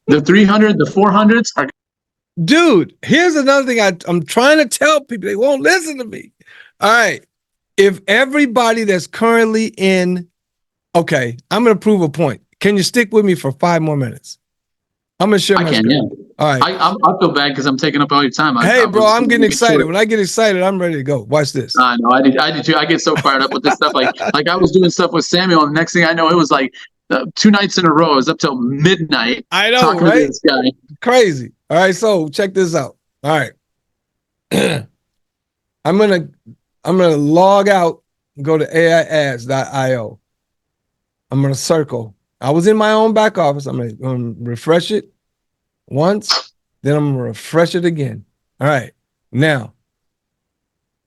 the 300, the 400s are. Dude, here's another thing I'm trying to tell people. They won't listen to me. All right. If everybody that's currently in, okay, I'm going to prove a point. Can you stick with me for 5 more minutes? I'm going to share my screen. Yeah. All right. I feel bad because I'm taking up all your time. Hey, bro, I'm getting excited. When I get excited, I'm ready to go. Watch this. I know. I did too. I get so fired up with this stuff. Like I was doing stuff with Samuel, and the next thing I know, it was like 2 nights in a row. I was up till midnight. I know, talking right? to this guy. Crazy. All right, so check this out. All right. I'm gonna log out and go to AIADZ.io. I'm gonna circle. I was in my own back office. I'm gonna refresh it once, then I'm gonna refresh it again. All right. Now,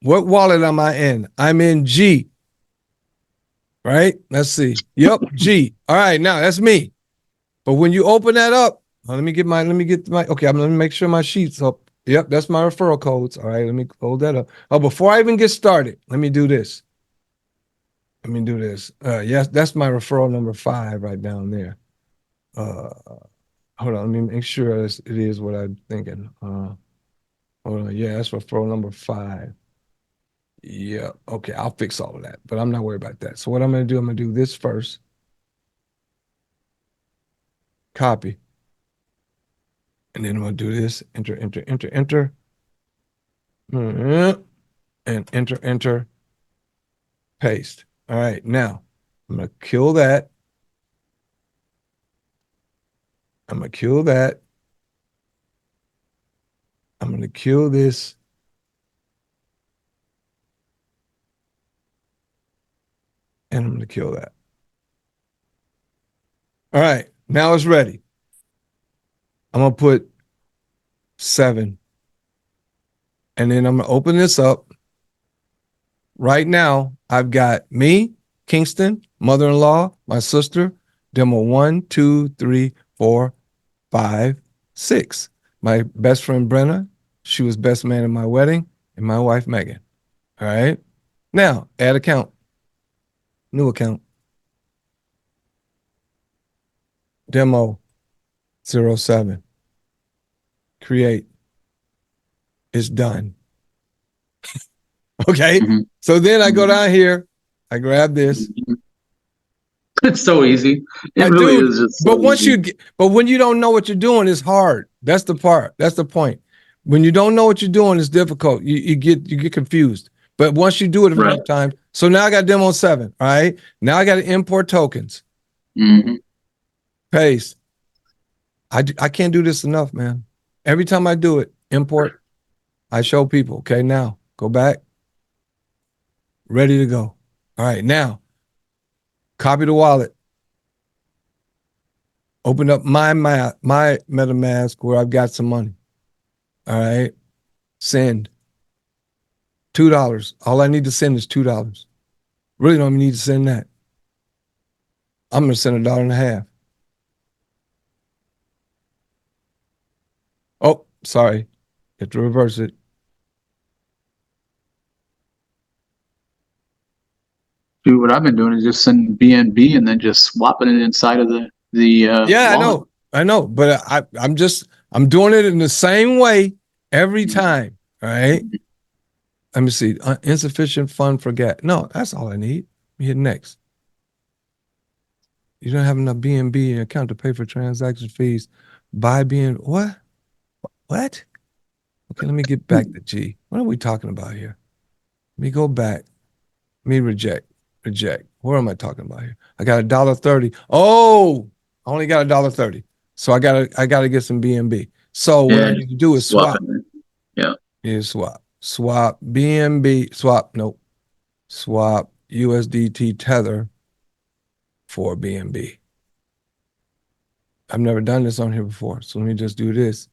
what wallet am I in? I'm in G. Right? Let's see. Yep, G. All right, now that's me. But when you open that up, let me get my, okay, let me make sure my sheet's up. Yep, that's my referral codes. All right, let me hold that up. Oh, before I even get started, let me do this. Yes, that's my referral number 5 right down there. Hold on, let me make sure it is what I'm thinking. Hold on, yeah, that's referral number 5. Yeah, okay, I'll fix all of that, but I'm not worried about that. So what I'm gonna do this first. Copy. And then I'm gonna do this, enter. And enter, paste. All right, now I'm gonna kill that. I'm gonna kill that. I'm gonna kill this. And I'm gonna kill that. All right, now it's ready. I'm gonna put 7. And then I'm gonna open this up. Right now, I've got me, Kingston, mother-in-law, my sister, demo 1, 2, 3, 4, 5, 6. My best friend Brenna, she was best man at my wedding, and my wife Megan. All right. Now, add account. New account. Demo 07. Create. It's done. Okay. So then I go down here, I grab this. It's so easy. It really is just so but once easy. But when you don't know what you're doing, it's hard. That's the part. That's the point. When you don't know what you're doing, it's difficult. You get confused. But once you do it enough time, so now I got demo 7. All right. Now I got to import tokens. Paste. I can't do this enough, man. Every time I do it, import, I show people. Okay, now go back. Ready to go. All right, now copy the wallet. Open up my MetaMask where I've got some money. All right, send $2. All I need to send is $2. Really don't even need to send that. I'm gonna send $1.50. Oh, sorry, have to reverse it. Dude, what I've been doing is just sending BNB and then just swapping it inside of the yeah, wallet. I know, but I'm doing it in the same way every time. All right. Let me see. Insufficient fund for gas. No, that's all I need. Hit next. You don't have enough BNB in your account to pay for transaction fees. Buy BNB. What? What? Okay, let me get back to G. What are we talking about here? Let me go back. Let me reject. What am I talking about here? I got $1.30. Oh, I only got $1.30. So I gotta get some BNB. So what I need to do is swap. Yeah, swap. Swap BNB. Swap. Nope. Swap USDT Tether for BNB. I've never done this on here before. So let me just do this.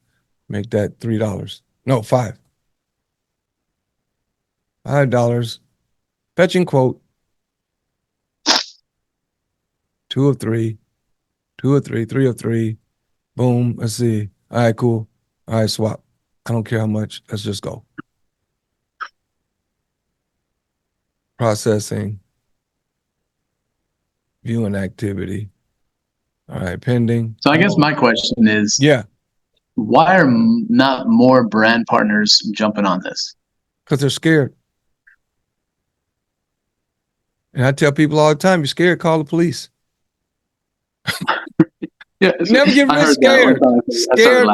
Make that $3. No, $5. $5. Fetching quote. 2 of 3. 2 of 3. 3 of 3. Boom. Let's see. All right, cool. All right, swap. I don't care how much. Let's just go. Processing. Viewing activity. All right, pending. So I guess my question is, yeah, why are not more brand partners jumping on this? Because they're scared. And I tell people all the time, you're scared, call the police. Yeah, Never get I rich heard scared. that. Scared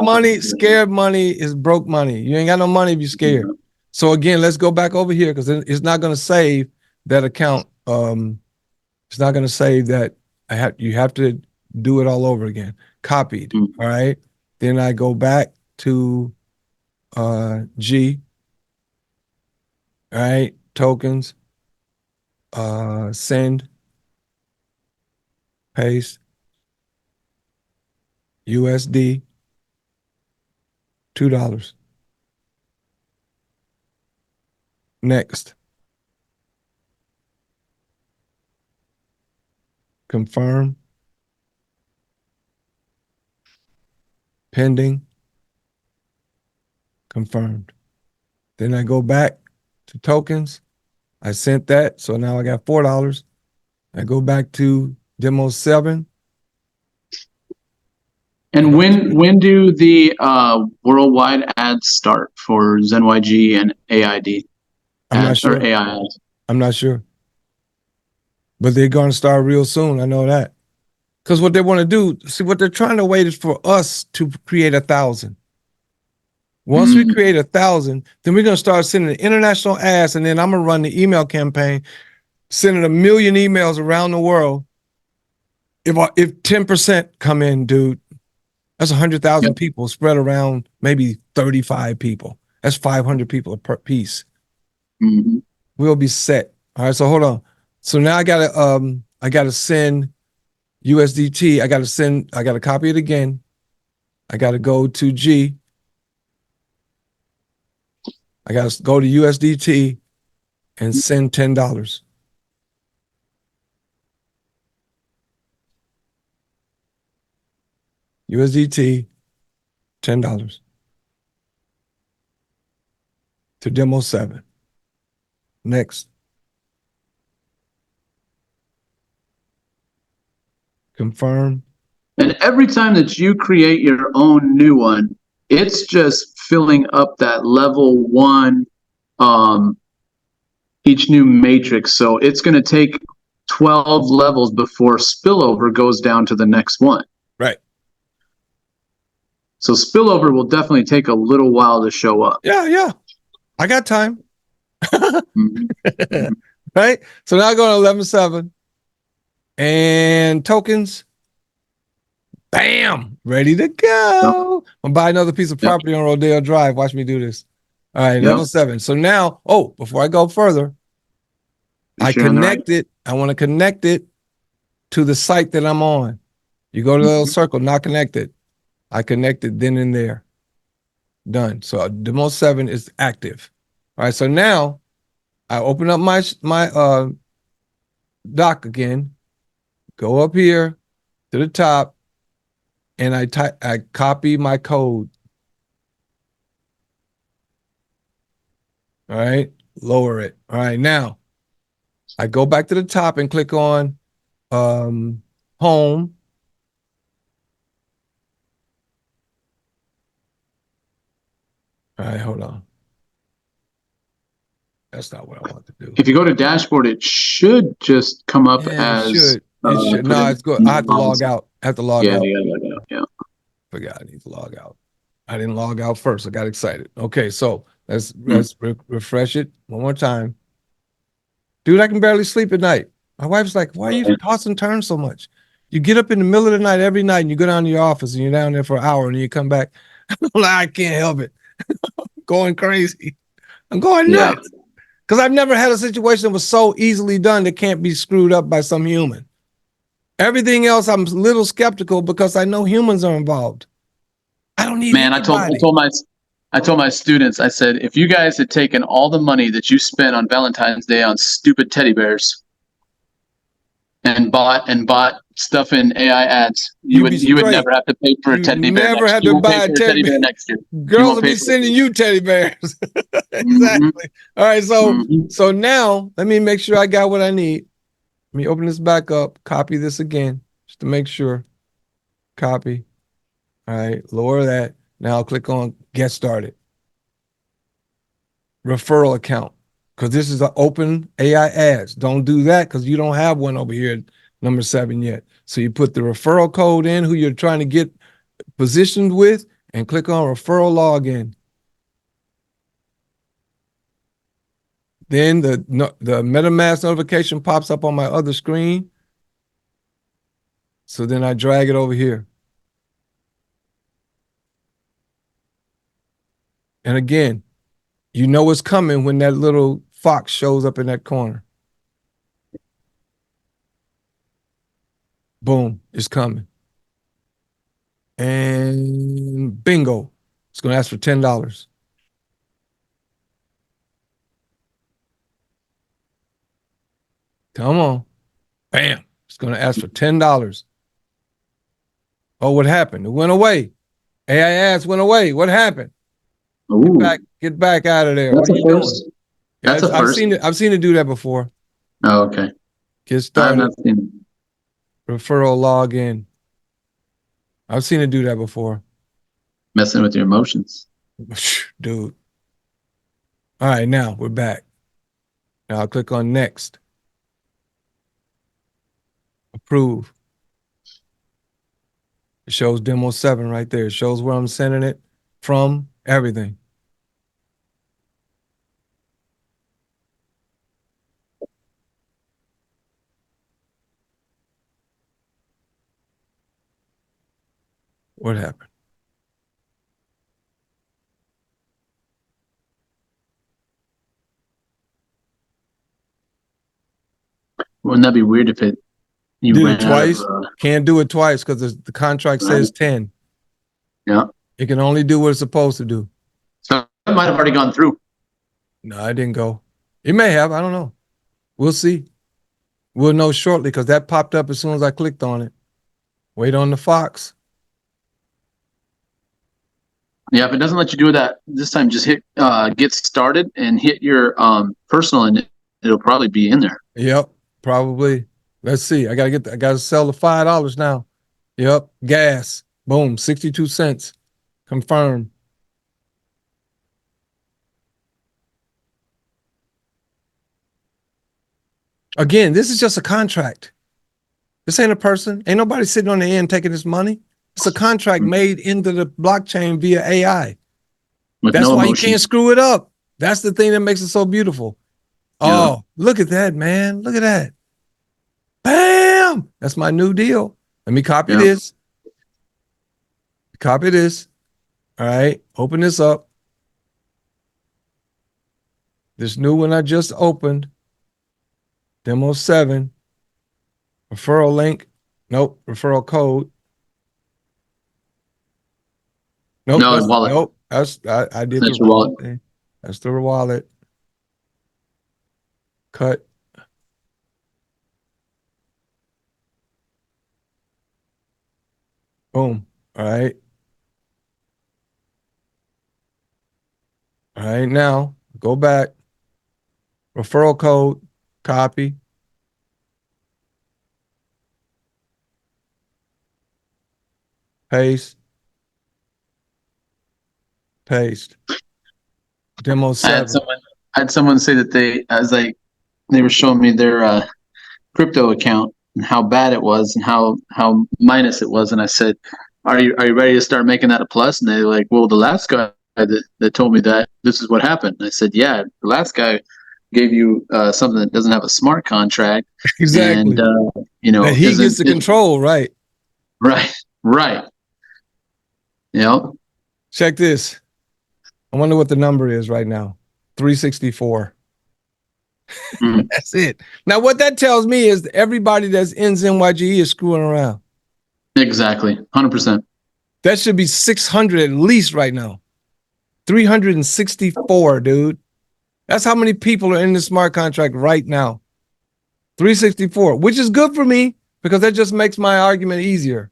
money is broke money. You ain't got no money if you're scared. Yeah. So again, let's go back over here because it's not going to save that account. It's not going to save that. You have to do it all over again. Copied. Mm-hmm. All right. Then I go back to G. All right. Tokens. Send. Paste. USD. $2. Next. Confirm. Pending. Confirmed. Then I go back to tokens. I sent that. So now I got $4. I go back to demo 7. And when do the worldwide ads start for ZenYG and AID? I'm not sure. Or AIADZ? I'm not sure. But they're going to start real soon. I know that. Because what they want to do, see, what they're trying to wait is for us to create 1,000. Once we create 1,000, then we're going to start sending international ads, and then I'm going to run the email campaign, sending 1 million emails around the world. If 10% come in, dude, that's 100,000 people spread around maybe 35 people. That's 500 people per piece. Mm-hmm. We'll be set. All right, so hold on. So now I gotta send USDT. I gotta copy it again. I gotta go to G. I gotta go to USDT and send $10. USDT, $10 to demo 7. Next. Confirm. And every time that you create your own new one, it's just filling up that level 1, each new matrix. So it's going to take 12 levels before spillover goes down to the next one. Right. So spillover will definitely take a little while to show up. Yeah. I got time. Mm-hmm. Right? So now I go to 11.7 and tokens. Bam! Ready to go. I'm buy another piece of property on Rodeo Drive. Watch me do this. All right, level 7. So now, before I go further, I connect it. I want to connect it to the site that I'm on. You go to the little circle, not connected. I connect it then and there. Done. So demo 7 is active. All right, so now I open up my doc again, go up here to the top, and I copy my code. All right, lower it. All right, now I go back to the top and click on home. All right, hold on. That's not what I want to do. If you go to dashboard, it should just come up as. It should. No, it's good. I have to log out. Yeah. Forgot I need to log out. I didn't log out first. I got excited. Okay, so let's refresh it one more time. Dude, I can barely sleep at night. My wife's like, why are you tossing and turn so much? You get up in the middle of the night every night and you go down to your office and you're down there for an hour and you come back. I can't help it. Going crazy. I'm going nuts. Because I've never had a situation that was so easily done that can't be screwed up by some human. Everything else, I'm a little skeptical because I know humans are involved. I don't need anybody. I told my students, I said, if you guys had taken all the money that you spent on Valentine's Day on stupid teddy bears and bought stuff in AIADZ, you would never have to pay for a teddy bear next year. You won't pay for a teddy bear next year. Girls will be sending you teddy bears. Exactly. All right, so now let me make sure I got what I need. Let me open this back up, copy this again, just to make sure. Copy. All right, lower that. Now I'll click on Get Started. Referral account, because this is an open AIADZ. Don't do that because you don't have one over here, number 7 yet. So you put the referral code in, who you're trying to get positioned with, and click on referral login. Then the MetaMask notification pops up on my other screen. So then I drag it over here. And again, you know it's coming when that little fox shows up in that corner. Boom, it's coming. And bingo, it's going to ask for $10. Come on. Bam, it's going to ask for $10. Oh, what happened? It went away. AIADZ went away. What happened? Get back out of there. That's what are you first. doing? That's a first. I've seen it do that before. Oh, okay. Get started. I've not seen it. Referral login. I've seen it do that before. Messing with your emotions. Dude. All right, now we're back. Now I'll click on next. Approve. It shows demo 7 right there. It shows where I'm sending it from, everything. What happened? Wouldn't that be weird if you did it twice? Can't do it twice because the contract says 10. Yeah. It can only do what it's supposed to do. So it might have already gone through. No, I didn't go. It may have. I don't know. We'll see. We'll know shortly because that popped up as soon as I clicked on it. Wait on the fox. Yeah, if it doesn't let you do that this time, just hit get started and hit your personal, and it'll probably be in there. Yep, probably. Let's see. I gotta sell the $5 now. Yep, gas. Boom, 62 cents. Confirm. Again, this is just a contract. This ain't a person. Ain't nobody sitting on the end taking this money. It's a contract made into the blockchain via AI. That's why you can't screw it up. That's the thing that makes it so beautiful. Oh, look at that, man. Look at that. Bam! That's my new deal. Let me copy this. Copy this. All right. Open this up. This new one I just opened. Demo 7. Referral link. Nope. Referral code. Nope. No, wallet. Nope. I did that's the wallet thing. That's the wallet. Cut. Boom. All right. All right. Now go back. Referral code. Copy. Paste. Paste. Demo 7. I had someone say that they were showing me their crypto account and how bad it was and how minus it was, and I said, "Are you ready to start making that a plus?" And they're like, "Well, the last guy that told me that this is what happened." And I said, "Yeah, the last guy gave you something that doesn't have a smart contract, exactly, and that he gets the control, right? Right. Check this. I wonder what the number is right now. 364. That's it. Now, what that tells me is everybody that's in ZenYGE is screwing around. Exactly. 100%. That should be 600 at least right now. 364, dude. That's how many people are in the smart contract right now. 364, which is good for me because that just makes my argument easier.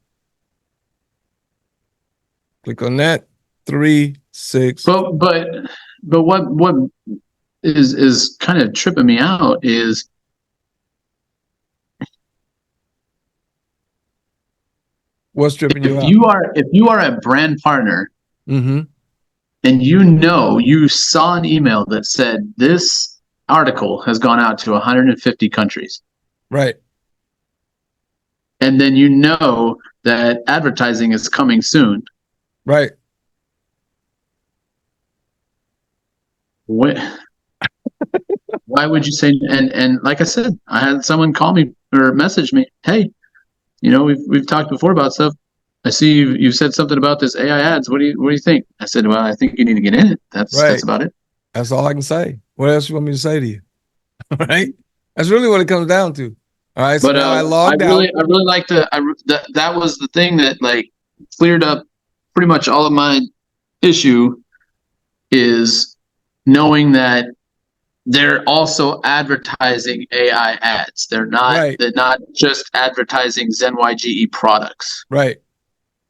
Click on that. 3, 6. But what is kind of tripping me out is what's tripping you out? If you are a brand partner, mm-hmm. and you saw an email that said this article has gone out to 150 countries, right? And then you know that advertising is coming soon, right? Why would you say? And like I said, I had someone call me or message me, hey, we've talked before about stuff. I see you've said something about this AI ads. What do you think? I said, well, I think you need to get in it. That's about it. That's all I can say. What else you want me to say to you? Right? That's really what it comes down to. All right. So now I logged out. I really like that was the thing that like cleared up pretty much all of my issue, is knowing that they're also advertising AI ads. They're not just advertising ZenYGE products. Right.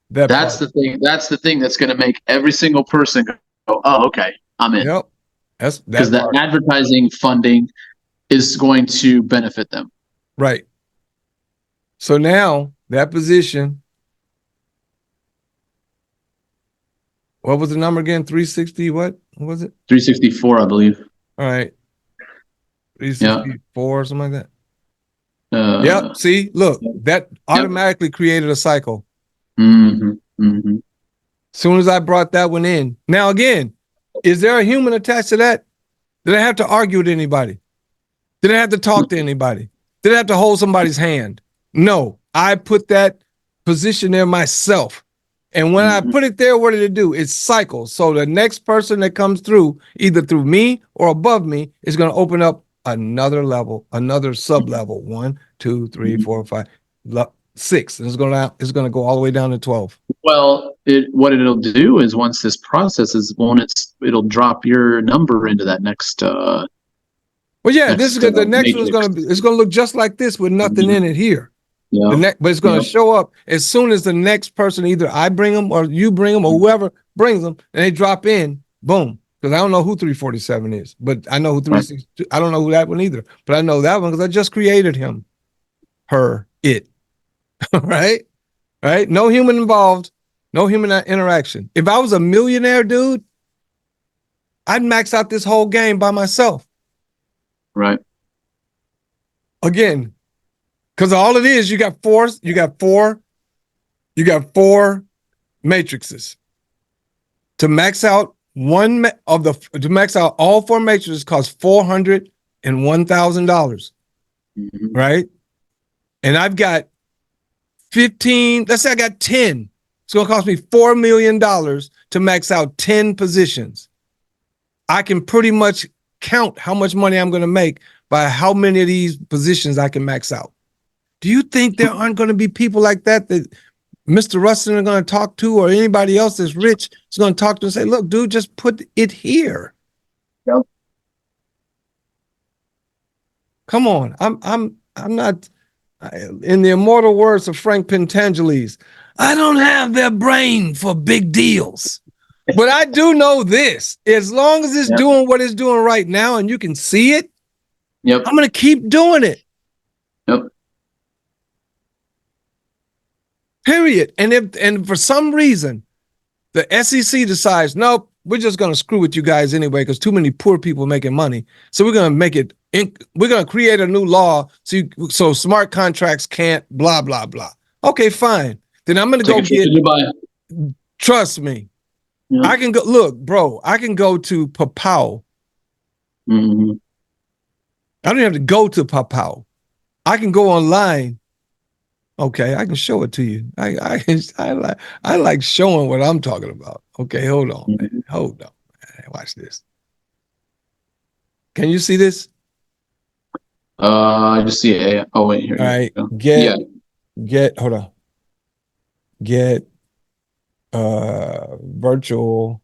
That's the thing. That's the thing that's going to make every single person go, oh, okay, I'm in. Yep. That's because that advertising funding is going to benefit them. Right. So now that position, what was the number again? 360, what was it? 364, I believe. All right. 364 or something like that. Yep. See, look, that automatically created a cycle. Mm-hmm. Mm-hmm. As soon as I brought that one in. Now, again, is there a human attached to that? Did I have to argue with anybody? Did I have to talk to anybody? Did I have to hold somebody's hand? No, I put that position there myself. And when I put it there, what did it do? It cycles. So the next person that comes through, either through me or above me, is going to open up another level, another sub-level. 1, 2, 3, 4, 5, 6. And it's going to go all the way down to 12. Well, what it'll do is once this processes, it'll drop your number into that next. Well, yeah, this is the next one's going to look just like this with nothing in it here. Yeah. But it's going to show up as soon as the next person, either I bring them or you bring them or whoever brings them, and they drop in, boom. Because I don't know who 347 is, but I know who 362. I don't know who that one either, but I know that one because I just created him, her, it. Right? No human involved, no human interaction. If I was a millionaire, dude, I'd max out this whole game by myself. Right. Again, because all it is, you got four matrices. To max out to max out all 4 matrices costs $401,000. Right? And I've got 15, let's say I got 10. It's gonna cost me $4 million to max out 10 positions. I can pretty much count how much money I'm gonna make by how many of these positions I can max out. Do you think there aren't going to be people like that Mr. Rustin are going to talk to, or anybody else that's rich is going to talk to and say, look, dude, just put it here. Yep. Come on. I'm not, in the immortal words of Frank Pentangeles, I don't have their brain for big deals. But I do know this. As long as it's doing what it's doing right now and you can see it, I'm going to keep doing it. Yep. Period. And for some reason, the SEC decides, nope, we're just going to screw with you guys anyway because too many poor people making money. So we're going to we're going to create a new law so smart contracts can't blah, blah, blah. Okay, fine. Then I'm going to go get, trust me. Yeah. I can go, look, bro, I can go to Papao. Mm-hmm. I don't have to go to Papao. I can go online. Okay, I can show it to you. I like showing what I'm talking about. Okay, hold on, man. Hold on. Watch this. Can you see this? I just see it. Oh wait, here. All right, hold on. Get virtual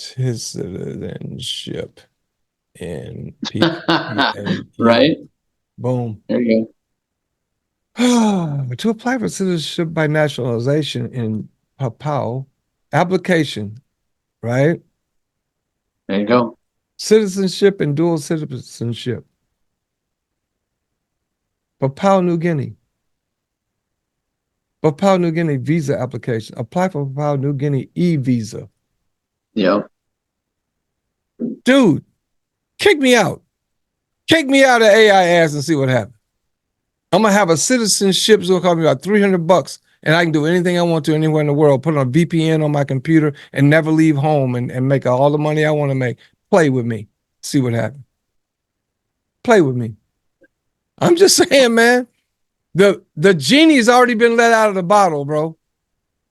his citizenship in PAE. Right. Boom. There you To apply for citizenship by nationalization in Papua, application, right? There you go. Citizenship and dual citizenship. Papua New Guinea. Papua New Guinea visa application. Apply for Papua New Guinea e-visa. Yep. Dude, kick me out. Kick me out of AIADZ and see what happens. I'm gonna have a citizenship. It's gonna cost me about $300, and I can do anything I want to anywhere in the world. Put on a VPN on my computer and never leave home and make all the money I want to make. Play with me. See what happens. Play with me. I'm just saying, man. The genie's already been let out of the bottle, bro.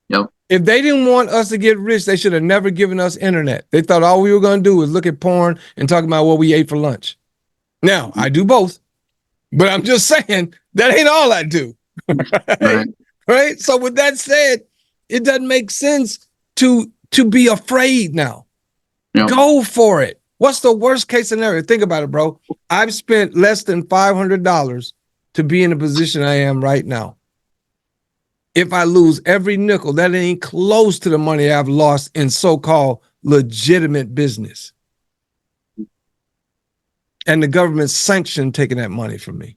Yep. If they didn't want us to get rich, they should have never given us internet. They thought all we were going to do was look at porn and talk about what we ate for lunch. Now, I do both, but I'm just saying that ain't all I do. Right? So with that said, it doesn't make sense to be afraid now. Yep. Go for it. What's the worst case scenario? Think about it, bro. I've spent less than $500 to be in the position I am right now. If I lose every nickel, that ain't close to the money I've lost in so-called legitimate business. And the government sanctioned taking that money from me.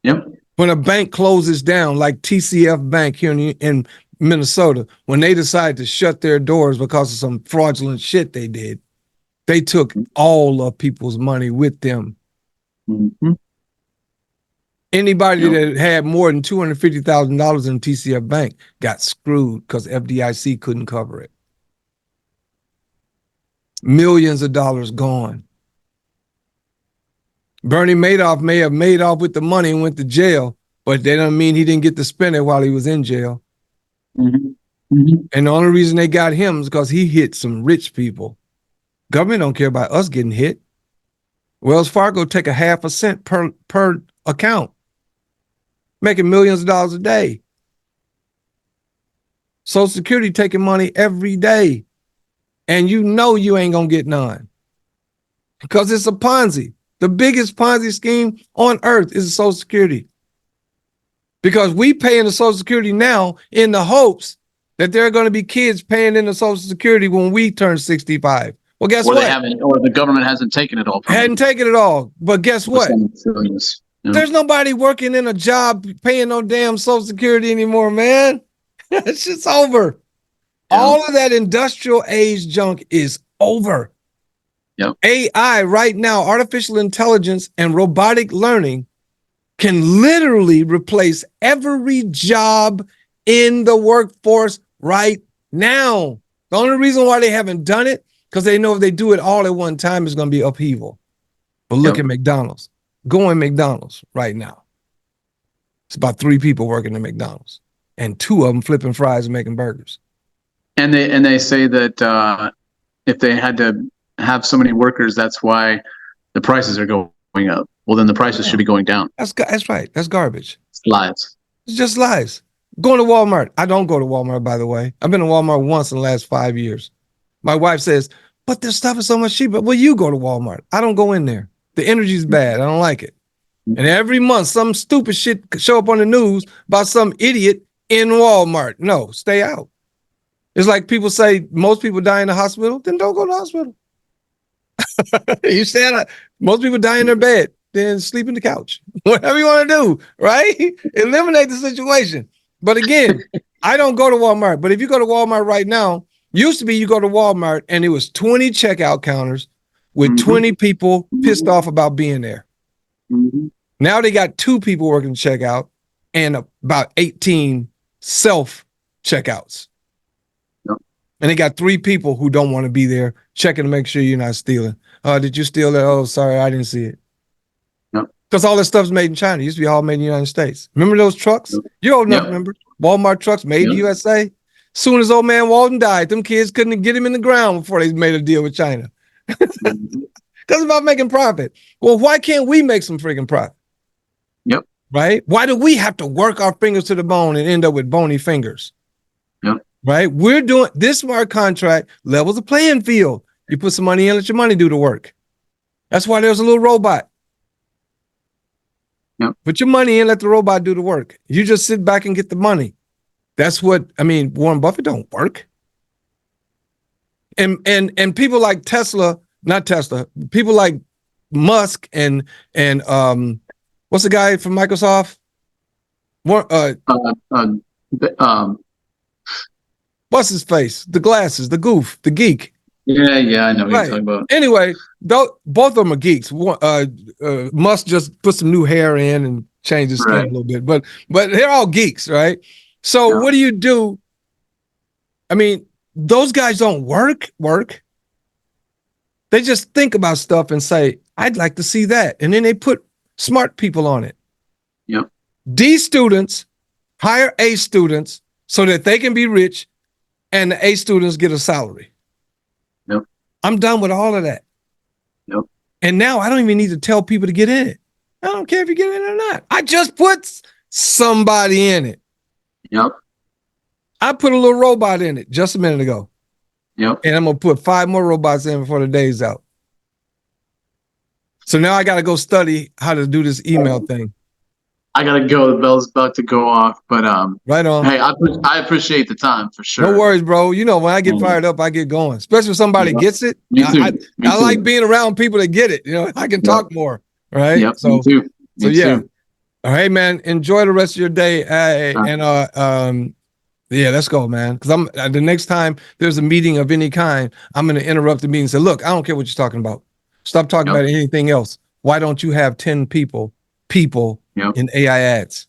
Yep. When a bank closes down, like TCF Bank here in Minnesota, when they decided to shut their doors because of some fraudulent shit they did, they took all of people's money with them. Mm-hmm. Anybody that had more than $250,000 in TCF Bank got screwed because FDIC couldn't cover it. Millions of dollars gone. Bernie Madoff may have made off with the money and went to jail, but that doesn't mean he didn't get to spend it while he was in jail. Mm-hmm. Mm-hmm. And the only reason they got him is because he hit some rich people. Government don't care about us getting hit. Wells Fargo take a half a cent per account, making millions of dollars a day. Social Security taking money every day. And you know you ain't gonna get none. Because it's a Ponzi. The biggest Ponzi scheme on earth is Social Security. Because we pay into Social Security now in the hopes that there are going to be kids paying into Social Security when we turn 65. Well, guess what? They haven't, or the government hasn't taken it all. Hadn't taken it all. But guess what? There's nobody working in a job paying no damn Social Security anymore, man. It's just over. Yeah. All of that industrial age junk is over. Yep. AI right now, artificial intelligence and robotic learning can literally replace every job in the workforce right now. The only reason why they haven't done it, because they know if they do it all at one time, it's going to be upheaval. But look at McDonald's. Go in McDonald's right now. It's about 3 people working at McDonald's, and 2 of them flipping fries and making burgers. And they say that if they had to have so many workers, that's why the prices are going up. Well, then the prices should be going down. That's right. That's garbage. It's lies. It's just lies. Going to Walmart. I don't go to Walmart, by the way. I've been to Walmart once in the last 5 years. My wife says, but their stuff is so much cheaper. Well, you go to Walmart. I don't go in there. The energy's bad. I don't like it. And every month, some stupid shit show up on the news about some idiot in Walmart. No, stay out. It's like people say most people die in the hospital. Then don't go to the hospital. You said most people die in their bed, then sleep in the couch. Whatever you want to do, right? Eliminate the situation. But again, I don't go to Walmart. But if you go to Walmart right now, used to be you go to Walmart and it was 20 checkout counters with 20 people pissed off about being there. Now they got 2 people working checkout and about 18 self checkouts. And they got 3 people who don't want to be there checking to make sure you're not stealing. Did you steal that? Oh, sorry, I didn't see it. Because all this stuff's made in China. It used to be all made in the United States. Remember those trucks? You're old enough, remember? Walmart trucks made in the USA. Soon as old man Walton died, them kids couldn't get him in the ground before they made a deal with China. Because it's about making profit. Well, why can't we make some freaking profit? Right? Why do we have to work our fingers to the bone and end up with bony fingers? Right? We're doing this smart contract levels the playing field. You put some money in, let your money do the work. That's why there's a little robot. Yep. Put your money in, let the robot do the work. You just sit back and get the money. That's what, I mean, Warren Buffett don't work. And people like Tesla, not Tesla, people like Musk and what's the guy from Microsoft? What's his face? The glasses, the goof, the geek. Yeah, I know what you're talking about. Anyway, both of them are geeks. Musk just put some new hair in and changed his skin a little bit, but they're all geeks, right? So what do you do? I mean, those guys don't work. They just think about stuff and say, I'd like to see that. And then they put smart people on it. Yep. D students hire A students so that they can be rich and the A students get a salary. Yep. I'm done with all of that. Yep. And now I don't even need to tell people to get in it. I don't care if you get in it or not. I just put somebody in it. Yep. I put a little robot in it just a minute ago. Yep. And I'm going to put 5 more robots in before the day's out. So now I got to go study how to do this email thing. I got to go. The bell's about to go off, but right on. Hey, I appreciate the time for sure. No worries, bro. You know, when I get fired up, I get going, especially if somebody gets it. Me too. I like being around people that get it. You know, I can talk more, right? Yep. So, me too. Yeah. All right, man. Enjoy the rest of your day. Yeah, let's go, man. Because the next time there's a meeting of any kind, I'm going to interrupt the meeting and say, look, I don't care what you're talking about. Stop talking about anything else. Why don't you have 10 people in AIADZ?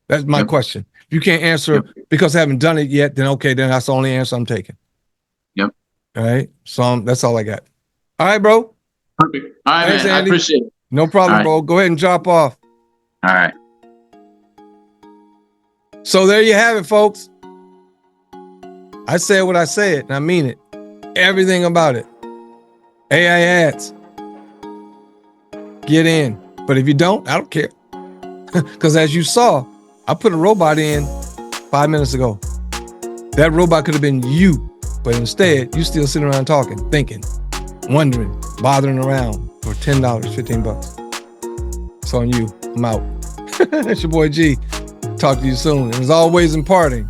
That's my question. If you can't answer because I haven't done it yet, then okay, then that's the only answer I'm taking. Yep. All right. So that's all I got. All right, bro. Perfect. All right, thanks, man. Andy. I appreciate it. No problem, bro. Go ahead and drop off. All right. So there you have it, folks. I said what I said, and I mean it. Everything about it. AIADZ. Get in. But if you don't, I don't care. Because as you saw, I put a robot in 5 minutes ago. That robot could have been you, but instead, you still sitting around talking, thinking, wondering, bothering around for $10, $15. It's on you. I'm out. That's your boy G. Talk to you soon. And as always, imparting